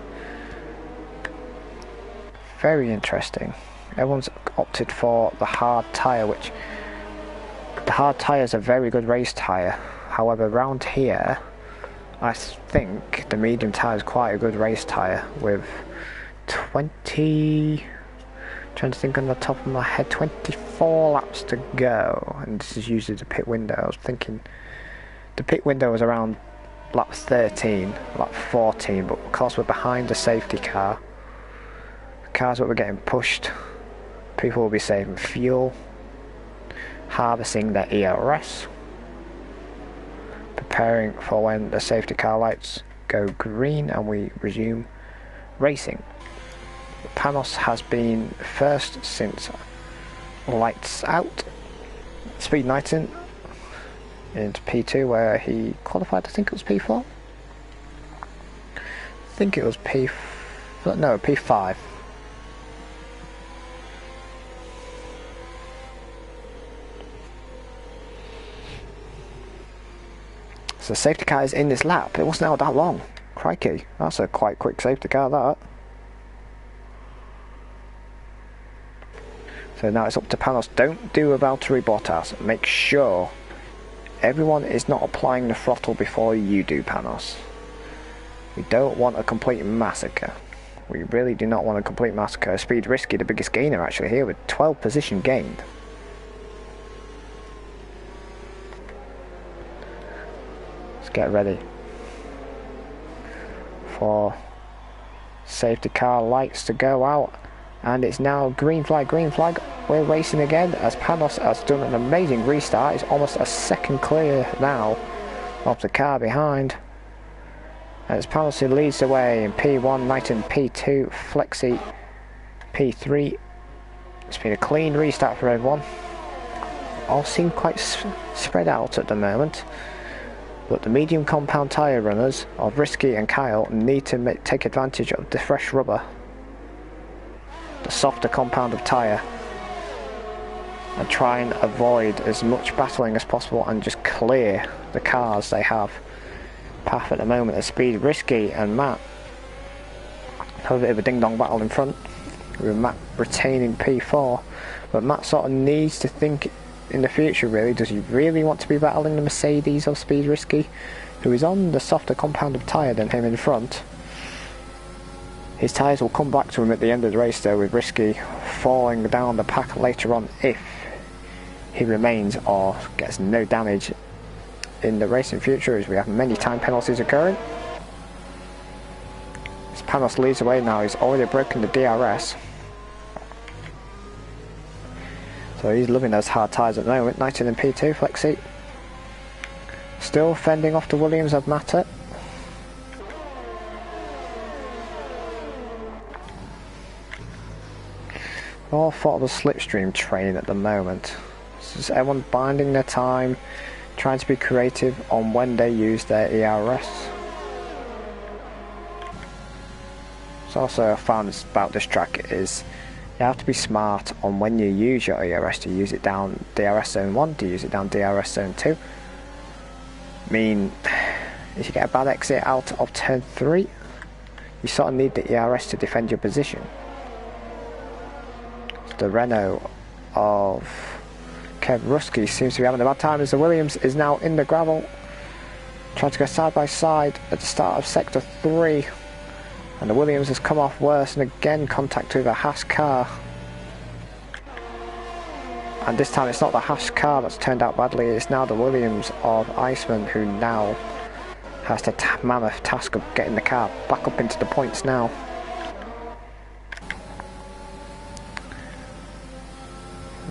Very interesting. Everyone's opted for the hard tyre, which the hard tyre is a very good race tyre. However, around here, I think the medium tyre is quite a good race tyre with 20... trying to think on the top of my head, 24 laps to go, and this is usually the pit window. I was thinking the pit window was around lap 13, lap 14, but of course we're behind the safety car. The cars that were getting pushed, people will be saving fuel, harvesting their ERS, preparing for when the safety car lights go green and we resume racing. Panos has been first since lights out. Speed Knighton into P2 where he qualified, I think it was P4? I think it was P5. So safety car is in this lap. It wasn't out that long. Crikey, that's a quite quick safety car, that. So now it's up to Panos. Don't do a Valtteri Bottas. Make sure everyone is not applying the throttle before you do, Panos. We don't want a complete massacre. We really do not want a complete massacre. Speed Risky, the biggest gainer actually here, with 12 position gained. Let's get ready for safety car lights to go out. And it's now green flag, we're racing again as Panos has done an amazing restart. It's almost a second clear now of the car behind. As Panos who leads the way in P1, Knighton P2, Flexi P3. It's been a clean restart for everyone. All seem quite spread out at the moment. But the medium compound tyre runners of Risky and Kyle need to take advantage of the fresh rubber, the softer compound of tyre, and try and avoid as much battling as possible and just clear the cars they have path at the moment. As Speed Risky and Matt have a bit of a ding-dong battle in front, with Matt retaining P4, but Matt sort of needs to think in the future really. Does he really want to be battling the Mercedes of Speed Risky, who is on the softer compound of tyre than him in front? His tyres will come back to him at the end of the race though, with Risky falling down the pack later on if he remains or gets no damage in the racing future, as we have many time penalties occurring. As Panos leads away now, he's already broken the DRS. So he's loving those hard tyres at the moment. Knighton in P2, Flexi. Still fending off the Williams of Matter. All thought of a slipstream train at the moment. It's just everyone binding their time, trying to be creative on when they use their ERS. So also I found about this track is you have to be smart on when you use your ERS, to use it down DRS zone 1, to use it down DRS zone 2. I mean, if you get a bad exit out of turn 3, you sort of need the ERS to defend your position. The Renault of Kev Rusky seems to be having a bad time as the Williams is now in the gravel, trying to go side by side at the start of sector 3, and the Williams has come off worse and again contact with a Haas car, and this time it's not the Haas car that's turned out badly, it's now the Williams of Iceman, who now has the mammoth task of getting the car back up into the points now.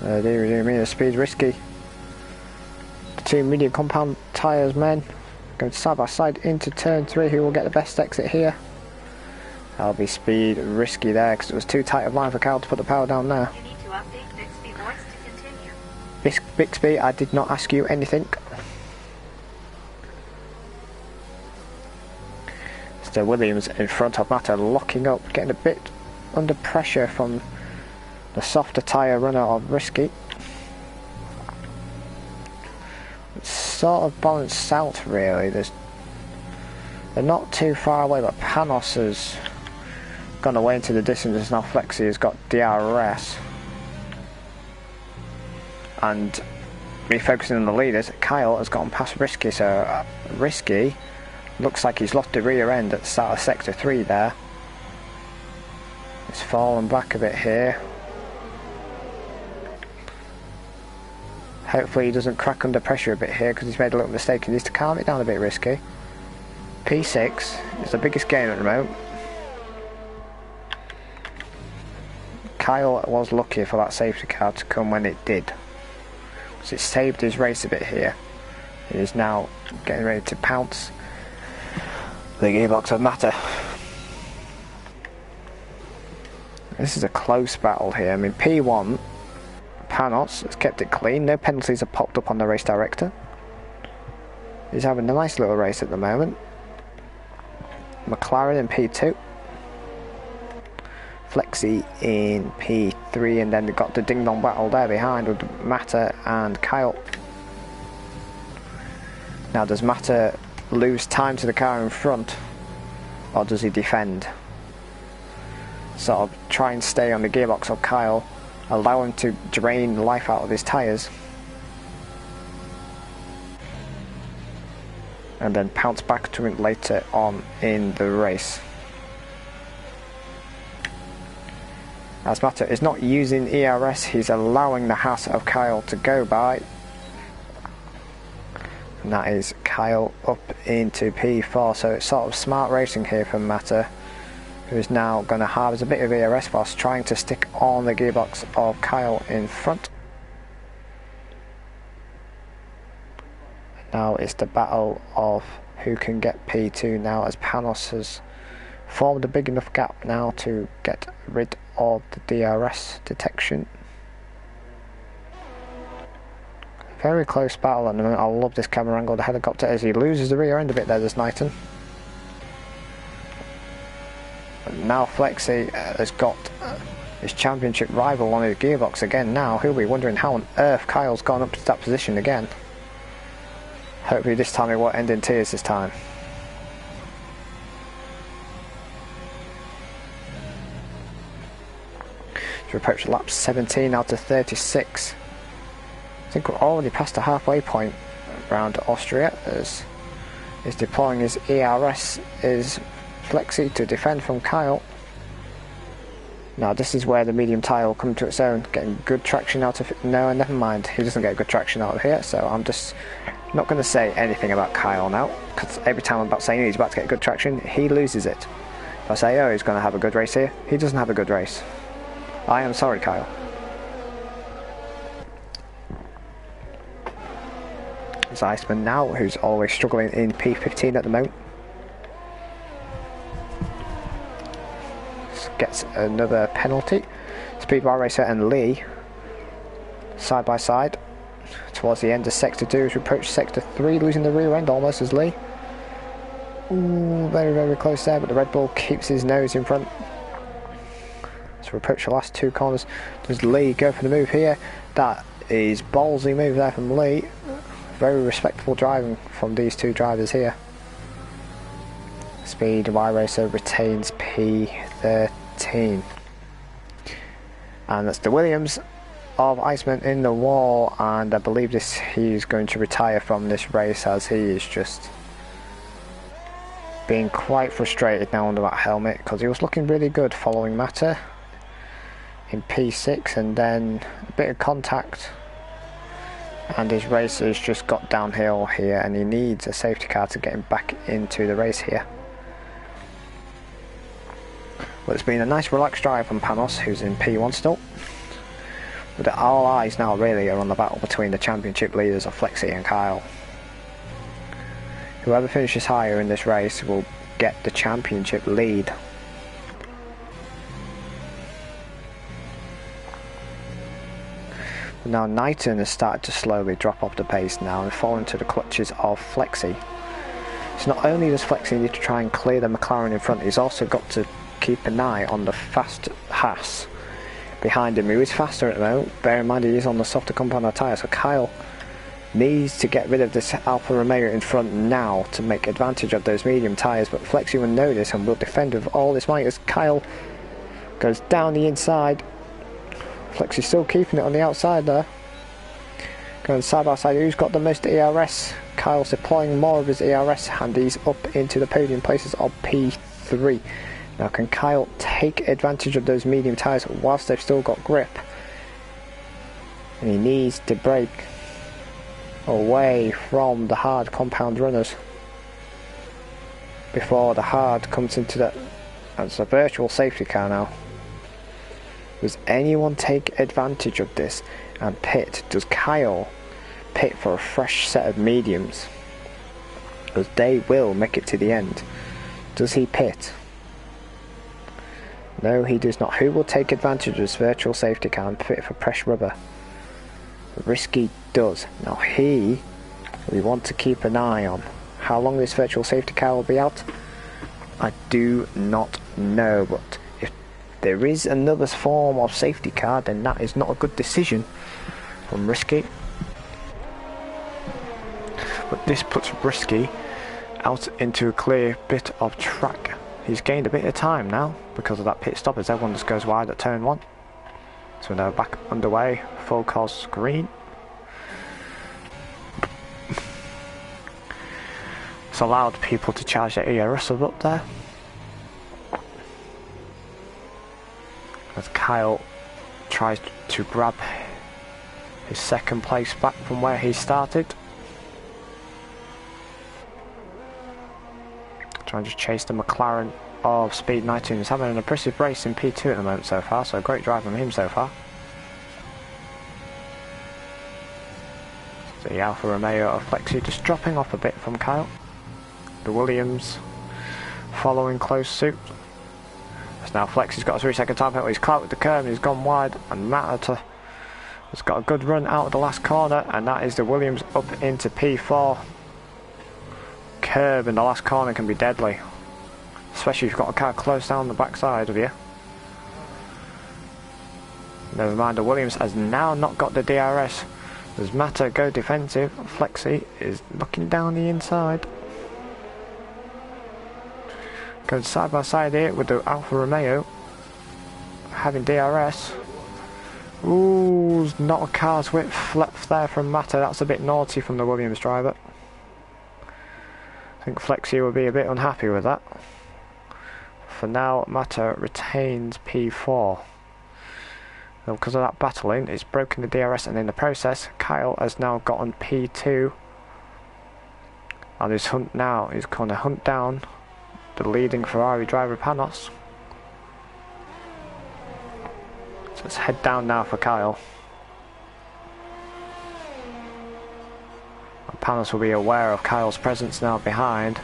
The Speed Risky. The two medium compound tyres men going side by side into turn 3. Who will get the best exit here? That'll be Speed Risky there, because it was too tight of line for Cal to put the power down there. You need to update Bixby voice to continue. Bixby, I did not ask you anything. So Williams in front of Matter, locking up, getting a bit under pressure from the softer tyre runner of Risky. It's sort of balanced out really. There's They're not too far away, but Panos has gone away into the distance. Now Flexi has got DRS. And refocusing on the leaders, Kyle has gone past Risky, so Risky looks like he's lost the rear end at the start of sector 3 there. He's fallen back a bit here. Hopefully he doesn't crack under pressure a bit here because he's made a little mistake. He needs to calm it down a bit, Risky. P6 is the biggest game at the moment. Kyle was lucky for that safety car to come when it did. So it saved his race a bit here. He is now getting ready to pounce the gearbox of Matter. This is a close battle here. I mean, P1, Panos has kept it clean. No penalties have popped up on the race director. He's having a nice little race at the moment. McLaren in P2. Flexi in P3, and then they've got the ding-dong battle there behind with Matter and Kyle. Now, does Matter lose time to the car in front, or does he defend? Sort of try and stay on the gearbox of Kyle, allow him to drain life out of his tyres, and then pounce back to him later on in the race. As Matter is not using ERS, he's allowing the Haas of Kyle to go by. And that is Kyle up into P4, so it's sort of smart racing here from Matter, who is now going to harvest a bit of ERS whilst trying to stick on the gearbox of Kyle in front. Now it's the battle of who can get P2 now, as Panos has formed a big enough gap now to get rid of the DRS detection. Very close battle at the moment. I love this camera angle, the helicopter, as he loses the rear end a bit there, there's Knighton. And now Flexi has got his championship rival on his gearbox again now. He'll be wondering how on earth Kyle's gone up to that position again. Hopefully this time it won't end in tears this time. To approach lap 17 out of 36. I think we're already past the halfway point around Austria, as he's deploying his ERS is Flexi to defend from Kyle. Now this is where the medium tyre will come to its own, getting good traction out of it. No, never mind, he doesn't get good traction out of here, so I'm just not going to say anything about Kyle now, because every time I'm about saying he's about to get good traction, he loses it. If I say, oh, he's going to have a good race here, he doesn't have a good race. I am sorry, Kyle. It's Iceman now, who's always struggling in P15 at the moment. Gets another penalty. Speedbar Racer and Lee side by side towards the end of sector 2 as we approach sector 3, losing the rear end almost as Lee. Ooh, very, very close there, but the Red Bull keeps his nose in front. So we approach the last 2 corners. Does Lee go for the move here? That is ballsy move there from Lee. Very respectful driving from these 2 drivers here. Speed Y Racer retains P13. And that's the Williams of Iceman in the wall, and I believe he's going to retire from this race, as he is just being quite frustrated now under that helmet, because he was looking really good following Matter in P6, and then a bit of contact and his race has just got downhill here, and he needs a safety car to get him back into the race here. Well, it's been a nice relaxed drive from Panos, who's in P1 still, but all eyes now really are on the battle between the championship leaders of Flexi and Kyle. Whoever finishes higher in this race will get the championship lead. Now Knighton has started to slowly drop off the pace now and fall into the clutches of Flexi. So not only does Flexi need to try and clear the McLaren in front, he's also got to keep an eye on the fast Haas behind him, who is faster at the moment. Bear in mind he is on the softer compound tyre, so Kyle needs to get rid of this Alfa Romeo in front now to make advantage of those medium tyres, but Flexi will know this and will defend with all his might as Kyle goes down the inside. Flexi's still keeping it on the outside there. Going side by side, who's got the most ERS? Kyle's deploying more of his ERS and he's up into the podium places of P3. Now can Kyle take advantage of those medium tyres whilst they've still got grip? And he needs to break away from the hard compound runners before the hard comes into the... It's a virtual safety car now. Does anyone take advantage of this and pit? Does Kyle pit for a fresh set of mediums? Because they will make it to the end. Does he pit? No, he does not. Who will take advantage of this virtual safety car and pit for fresh rubber? Risky does. Now we want to keep an eye on how long this virtual safety car will be out. I do not know, but if there is another form of safety car, then that is not a good decision from Risky. But this puts Risky out into a clear bit of track. He's gained a bit of time now because of that pit stop as everyone just goes wide at turn 1. So now back underway, full course green. It's allowed people to charge their ERS up there. As Kyle tries to grab his second place back from where he started. Trying to chase the McLaren of Speed 19. He's having an impressive race in P2 at the moment so far, so great drive from him so far. The Alfa Romeo of Flexi just dropping off a bit from Kyle. The Williams following close suit. As now Flexi's got a 3-second time penalty. He's caught with the curve and he's gone wide, and Matter has got a good run out of the last corner, and that is the Williams up into P4. Curb in the last corner can be deadly, especially if you've got a car close down the backside of you. Never mind, the Williams has now not got the DRS. Does Matter go defensive? Flexi is looking down the inside. Going side by side here with the Alfa Romeo having DRS. Ooh, not a car's width left there from Matter. That's a bit naughty from the Williams driver. I think Flexi will be a bit unhappy with that. For now, Matter retains P4. Now, because of that battling, it's broken the DRS, and in the process, Kyle has now gotten P2. And his hunt now is going to hunt down the leading Ferrari driver Panos. So let's head down now for Kyle. Panos will be aware of Kyle's presence now behind,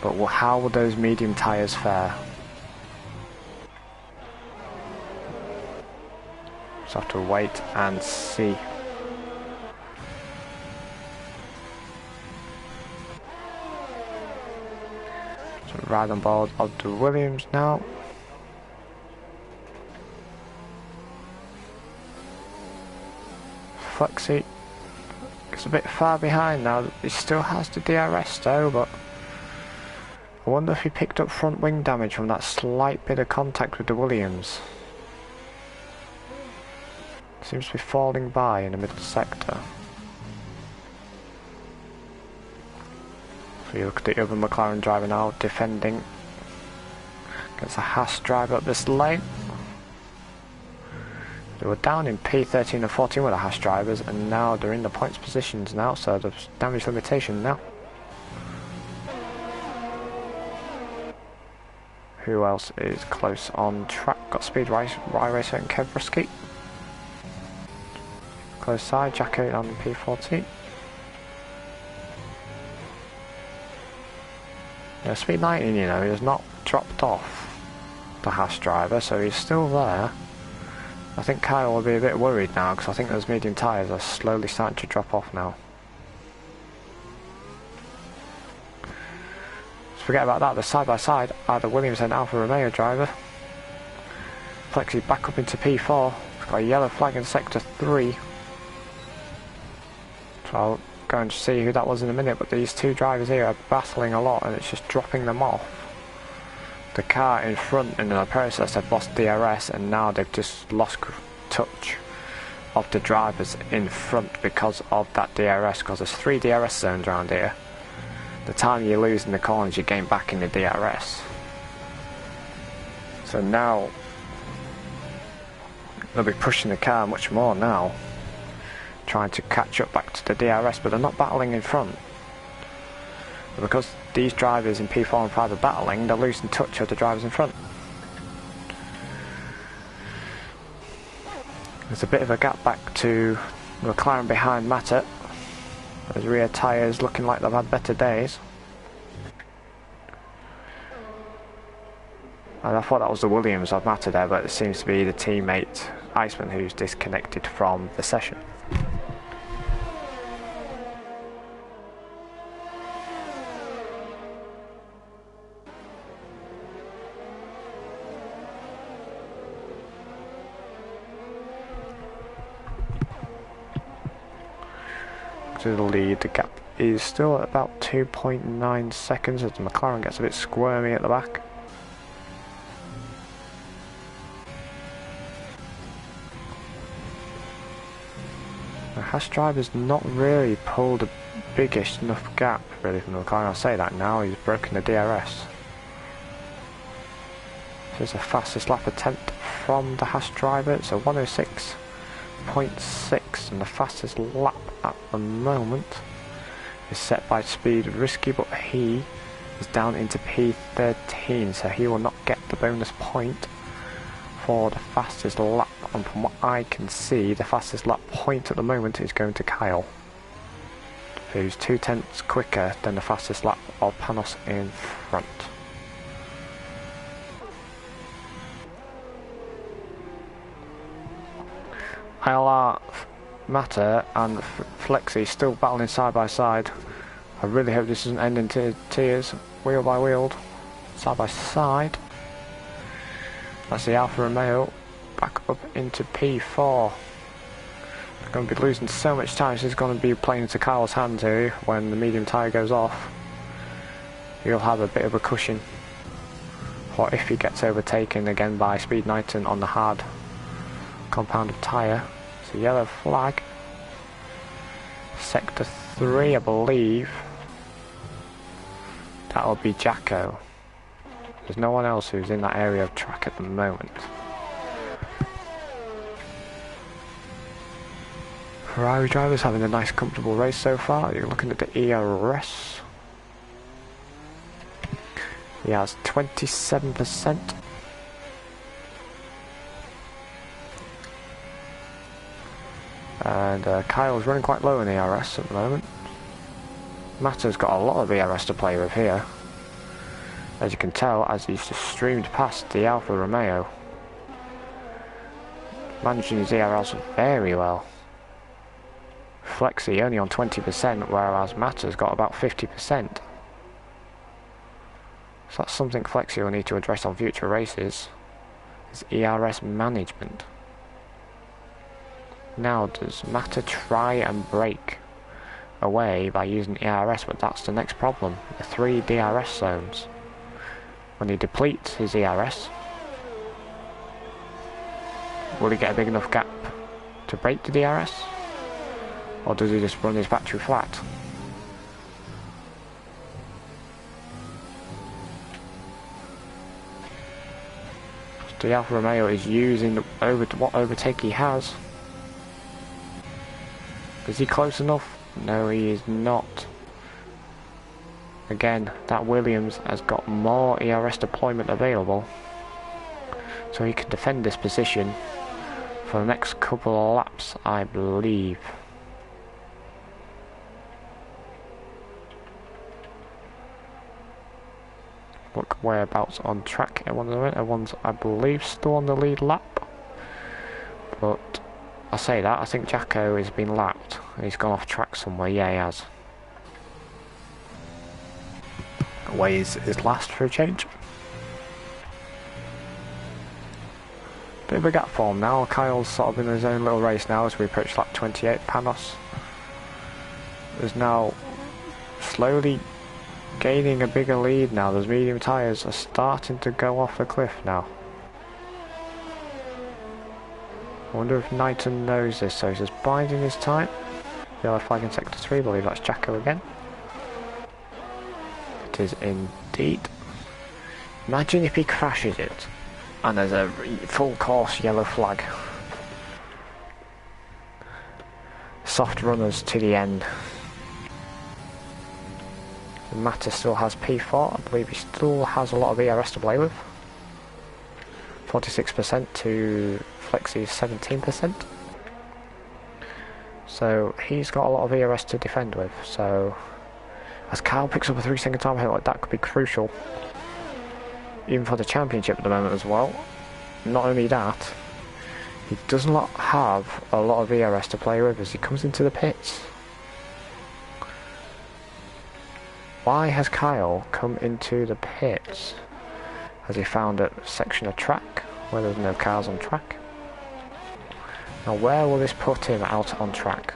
but how will those medium tyres fare? Just have to wait and see. So right on board of the Williams now. Flexi. It's a bit far behind now. He still has the DRS though, but I wonder if he picked up front wing damage from that slight bit of contact with the Williams. Seems to be falling by in the middle sector. So you look at the other McLaren driver now defending against a Haas driver up this lane. They were down in P13 and 14 with the Haas drivers, and now they're in the points positions now, so there's damage limitation now. Who else is close on track? Got Speed Racer and Kev Rusky. Close side, Jacko on P14. Yeah, Speed 19, you know, he has not dropped off the Haas driver, so he's still there. I think Kyle will be a bit worried now, because I think those medium tyres are slowly starting to drop off now. Just forget about that, the side by side are the Williams and Alfa Romeo driver. Flexi back up into P4, got a yellow flag in sector 3. I'll go and see who that was in a minute, but these two drivers here are battling a lot and it's just dropping them off. The car in front in the process have lost DRS, and now they've just lost touch of the drivers in front because of that DRS, because there's 3 DRS zones around here. The time you lose in the corners you gain back in the DRS. So now they'll be pushing the car much more now, trying to catch up back to the DRS, but they're not battling in front. But because these drivers in P4 and 5 are battling, they're losing touch of the drivers in front. There's a bit of a gap back to McLaren behind Matter. His rear tyres looking like they've had better days. And I thought that was the Williams of Matter there, but it seems to be the teammate Iceman who's disconnected from the session. To the lead, the gap is still at about 2.9 seconds as the McLaren gets a bit squirmy at the back. The Haas driver's not really pulled a biggish enough gap really from the McLaren. I'll say that now, he's broken the DRS. This is the fastest lap attempt from the Haas driver. It's a 106.6, and the fastest lap at the moment is set by Speed Risky, but he is down into P13, so he will not get the bonus point for the fastest lap. And from what I can see, the fastest lap point at the moment is going to Kyle, who's 0.2 quicker than the fastest lap of Panos in front. ILR, Matter and Flexi still battling side by side. I really hope this doesn't end in tears. Wheel by wheel, side by side. That's the Alfa Romeo back up into P4. They're going to be losing so much time. This is going to be playing into Kyle's hands here when the medium tyre goes off. He'll have a bit of a cushion for if he gets overtaken again by Speed Knighton on the hard compounded tyre. It's a yellow flag. Sector 3, I believe. That'll be Jacko. There's no one else who's in that area of track at the moment. Ferrari drivers having a nice comfortable race so far. You're looking at the ERS. He has 27%. And Kyle's running quite low in the ERS at the moment. Matter's got a lot of ERS to play with here, as you can tell, as he's just streamed past the Alfa Romeo, managing his ERS very well. Flexi only on 20%, whereas Matter's got about 50%. So that's something Flexi will need to address on future races, is ERS management. Now, does Matter try and break away by using ERS? But that's the next problem, the 3 DRS zones. When he depletes his ERS, will he get a big enough gap to break the DRS? Or does he just run his battery flat? The Alfa Romeo is using what overtake he has. Is he close enough? No, he is not. Again, that Williams has got more ERS deployment available, so he can defend this position for the next couple of laps, I believe. Look whereabouts on track everyone's, I believe, still on the lead lap. But I say that, I think Jacko has been lapped. He's gone off track somewhere. Yeah, he has. Away is last for a change. Bit of a gap form now. Kyle's sort of in his own little race now as we approach lap 28. Panos is now slowly gaining a bigger lead now. Those medium tyres are starting to go off the cliff now. I wonder if Knighton knows this, so he's just biding his time. Yellow flag in sector 3, I believe that's Jacko again. It is indeed. Imagine if he crashes it and there's a full course yellow flag. Soft runners to the end. Matter still has P4, I believe he still has a lot of ERS to play with. 46% to Flexi's 17%. So he's got a lot of ERS to defend with, so as Kyle picks up a 3-second time ahead, like that could be crucial. Even for the championship at the moment as well. Not only that, he does not have a lot of ERS to play with as he comes into the pits. Why has Kyle come into the pits? Has he found a section of track where there's no cars on track? Now where will this put him out on track?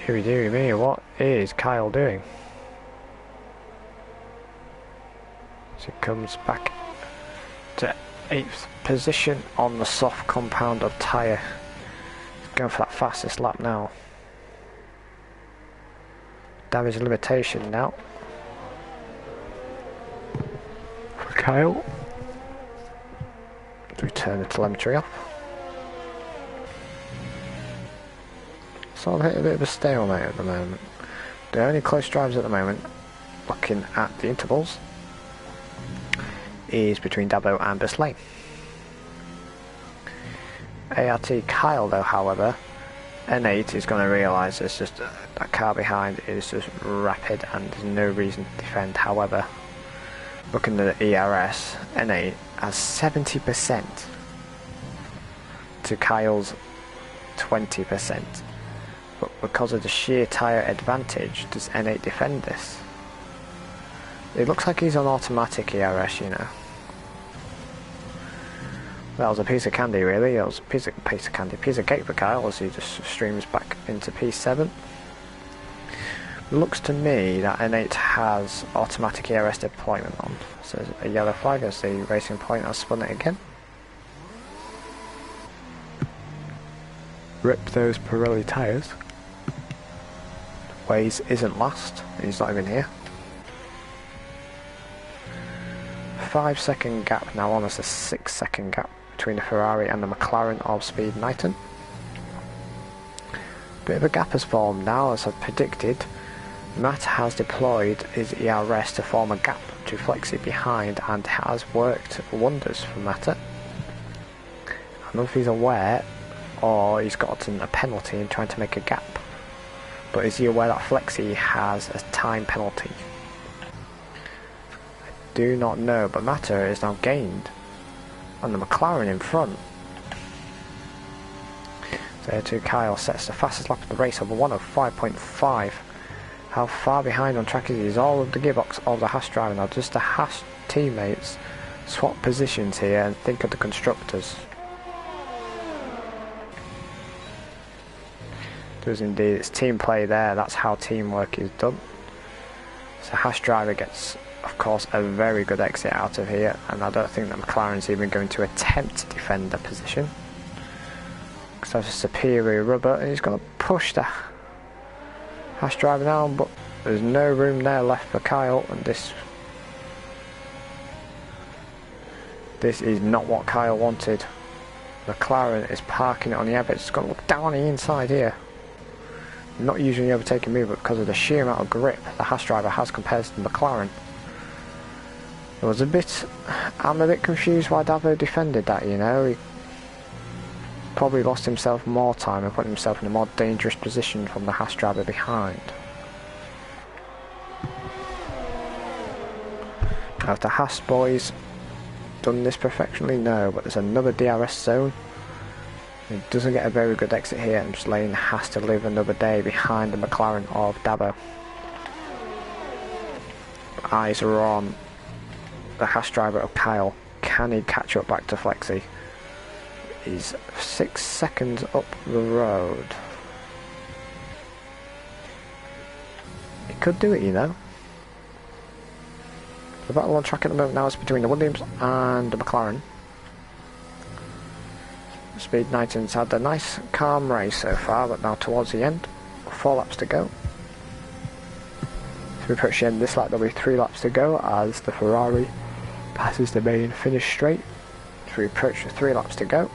Deary me, what is Kyle doing? So he comes back to 8th position on the soft compound of tyre. He's going for that fastest lap now. Damage limitation now for Kyle. To turn the telemetry off. So I've hit a bit of a stalemate at the moment. The only close drives at the moment, looking at the intervals, is between Dabo and Bisley. ART Kyle though, however, N8 is going to realise there's just that car behind is just rapid and there's no reason to defend. However, looking at the ERS, N8 has 70% to Kyle's 20%. But because of the sheer tyre advantage, does N8 defend this? It looks like he's on automatic ERS, you know. That was a piece of candy really, that was a piece of cake for Kyle as he just streams back into P7. Looks to me that N8 has automatic ERS deployment on. So there's a yellow flag as the Racing Point has spun it again. Rip those Pirelli tyres. Waze isn't last, he's not even here. 5-second gap now, almost a 6-second gap between the Ferrari and the McLaren of Speed Knighton. Bit of a gap has formed now, as I've predicted. Matt has deployed his ERS to form a gap to Flexi behind and has worked wonders for Matt. I don't know if he's aware or he's gotten a penalty in trying to make a gap. But is he aware that Flexi has a time penalty? I do not know, but Matter is now gained on the McLaren in front. So here too, Kyle sets the fastest lap of the race over 105.5. How far behind on track is he? Is all of the gearbox of the Haas driver now? Just the Haas teammates swap positions here and think of the constructors. Does indeed, it's team play there, that's how teamwork is done. So Haas driver gets, of course, a very good exit out of here, and I don't think that McLaren's even going to attempt to defend the position. Because that's a superior rubber, and he's going to push the Haas driver down, but there's no room there left for Kyle, and this is not what Kyle wanted. McLaren is parking it on the air, but it's got to look down the inside here. Not usually overtaking me, but because of the sheer amount of grip the Haas driver has compared to the McLaren. I'm a bit confused why Davo defended that, you know. He probably lost himself more time and put himself in a more dangerous position from the Haas driver behind. Have the Haas boys done this perfectionly? No, but there's another DRS zone. He doesn't get a very good exit here, and just Lane has to live another day behind the McLaren of Dabo. eyes are on the Haas driver of Kyle. Can he catch up back to Flexi? He's 6 seconds up the road. He could do it, you know. The battle on track at the moment now is between the Williams and the McLaren. Speed Knighton's had a nice calm race so far, but now towards the end, 4 laps to go. So we approach the end of this lap, there'll be 3 laps to go as the Ferrari passes the main finish straight. So we approach the 3 laps to go.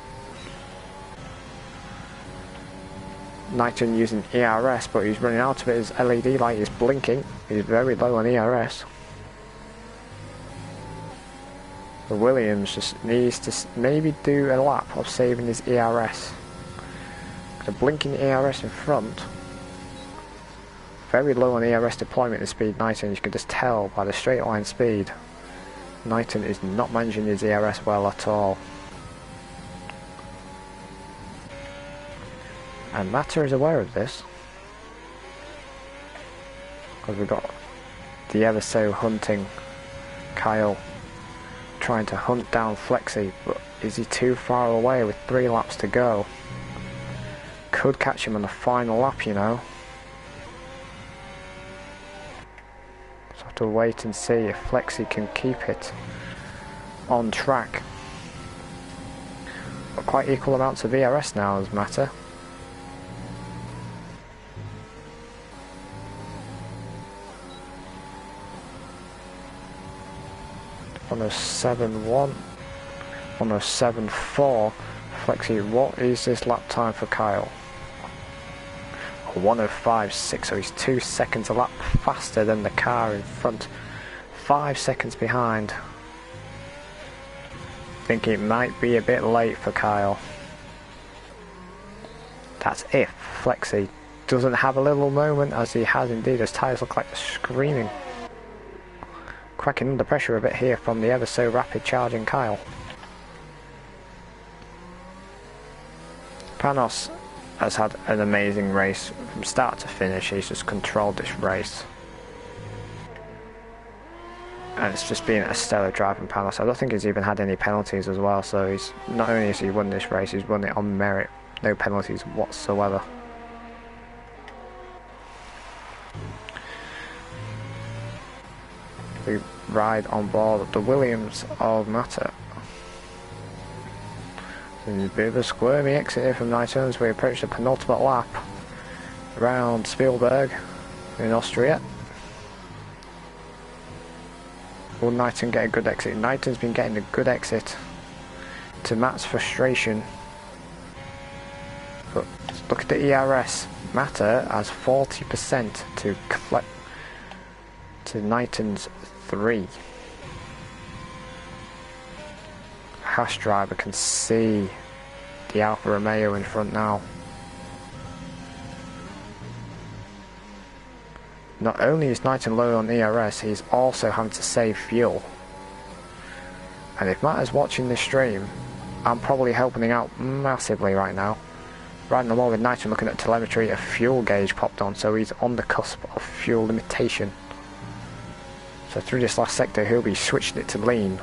Knighton using ERS, but he's running out of it. His LED light is blinking. He's very low on ERS. The Williams just needs to maybe do a lap of saving his ERS. The blinking ERS in front, very low on ERS deployment in speed Knighton. You can just tell by the straight line speed. Knighton is not managing his ERS well at all. And Mata is aware of this, because we've got the ever so hunting Kyle trying to hunt down Flexi, but is he too far away with 3 laps to go? Could catch him on the final lap, you know. So have to wait and see if Flexi can keep it on track. But quite equal amounts of ERS now as Mata. On a 7-1, on a 7-4. Flexi, what is this lap time for Kyle? 1:05.6, so he's 2 seconds a lap faster than the car in front. 5 seconds behind. Think it might be a bit late for Kyle. That's if Flexi doesn't have a little moment, as he has indeed. His tyres look like they're screaming. Cracking under pressure a bit here from the ever so rapid charging Kyle. Panos has had an amazing race from start to finish. He's just controlled this race, and it's just been a stellar drive from Panos. I don't think he's even had any penalties as well, so he's not only has he won this race, he's won it on merit. No penalties whatsoever. We ride on board the Williams of Mata. There's a bit of a squirmy exit here from Knighton as we approach the penultimate lap around Spielberg in Austria. Will Knighton get a good exit? Knighton's been getting a good exit, to Matt's frustration. But look at the ERS. Mata has 40% to Knighton's 3. Haas driver can see the Alfa Romeo in front now. Not only is Knighton low on ERS, he's also having to save fuel. And if Matt is watching this stream, I'm probably helping out massively right now. Riding along with Knighton, looking at telemetry, a fuel gauge popped on, so he's on the cusp of fuel limitation. So through this last sector he'll be switching it to lean,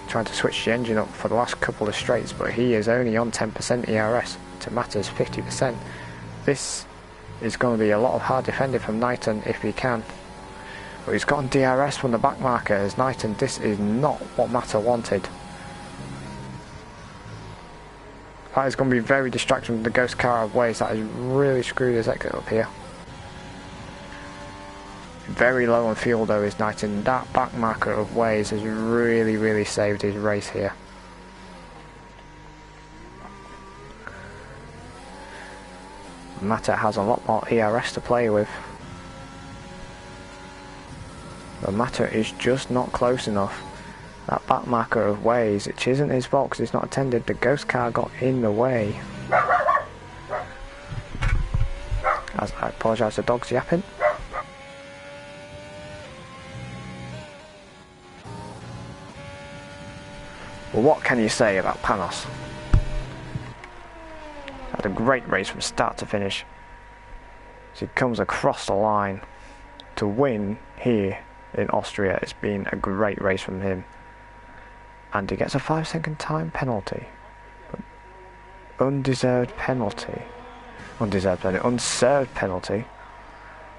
trying to switch the engine up for the last couple of straights, but he is only on 10% ERS to Mata's 50%. This is going to be a lot of hard defending from Knighton if he can. But he's gotten DRS from the back marker as Knighton. This is not what Mata wanted. That is going to be very distracting from the ghost car of Waze. That has really screwed his exit up here. Very low on fuel though is Knighton. That back marker of Waze has really saved his race here. Mata has a lot more ERS to play with. But Mata is just not close enough. That back marker of Waze, which isn't his fault because he's not attended, the ghost car got in the way. As I apologise, the dog's yapping. Well, what can you say about Panos? Had a great race from start to finish. As he comes across the line to win here in Austria. It's been a great race from him. And he gets a 5-second time penalty. Undeserved penalty. Unserved penalty.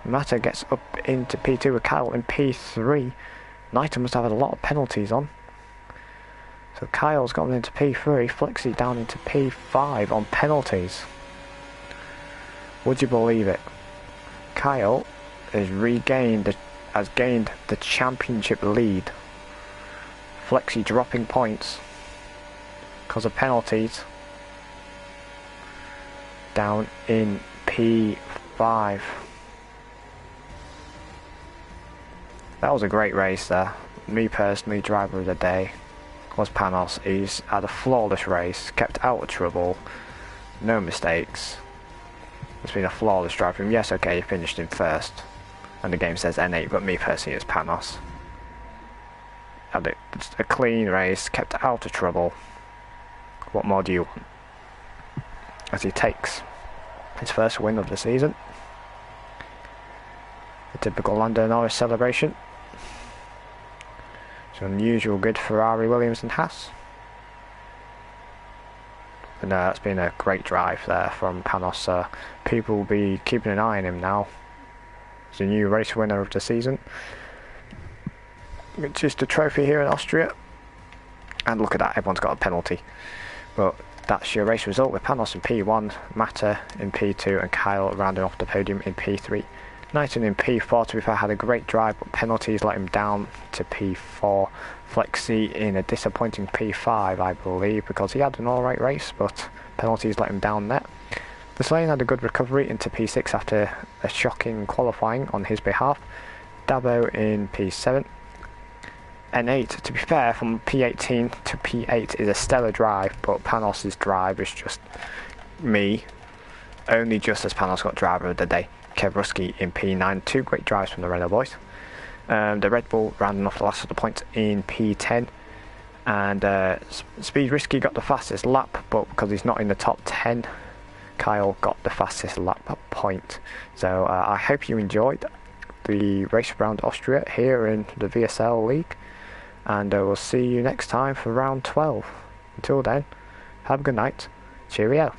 Mata gets up into P2 with Kyle in P3. Knighton must have had a lot of penalties on. So Kyle's gone into P3, Flexi down into P5 on penalties. Would you believe it? Kyle has gained the championship lead. Flexi dropping points because of penalties. Down in P5. That was a great race there. Me personally, driver of the day was Panos. He's had a flawless race, kept out of trouble, no mistakes. It's been a flawless drive from him. Yes, okay, he finished in first, and the game says N8, but me personally, it's Panos. Had a clean race, kept out of trouble. What more do you want? As he takes his first win of the season. The typical Lando Norris celebration. It's unusual good Ferrari, Williams and Haas. But no, that's been a great drive there from Panos. People will be keeping an eye on him now. He's a new race winner of the season, which is the trophy here in Austria. And look at that, everyone's got a penalty. But that's your race result with Panos in P1, Mata in P2 and Kyle rounding off the podium in P3. Knighton in P4, to be fair, had a great drive, but penalties let him down to P4. Flexi in a disappointing P5, I believe, because he had an alright race, but penalties let him down there. The Slane had a good recovery into P6 after a shocking qualifying on his behalf. Dabo in P7. N8, to be fair, from P18 to P8 is a stellar drive, but Panos' drive is just me. Only just as Panos got driver of the day. Kev Rusky in P9, two great drives from the Renault boys. The Red Bull rounding off the last of the points in P10. And Speed Risky got the fastest lap, but because he's not in the top 10, Kyle got the fastest lap point. So I hope you enjoyed the race around Austria here in the VSL League. And we'll see you next time for round 12. Until then, have a good night. Cheerio.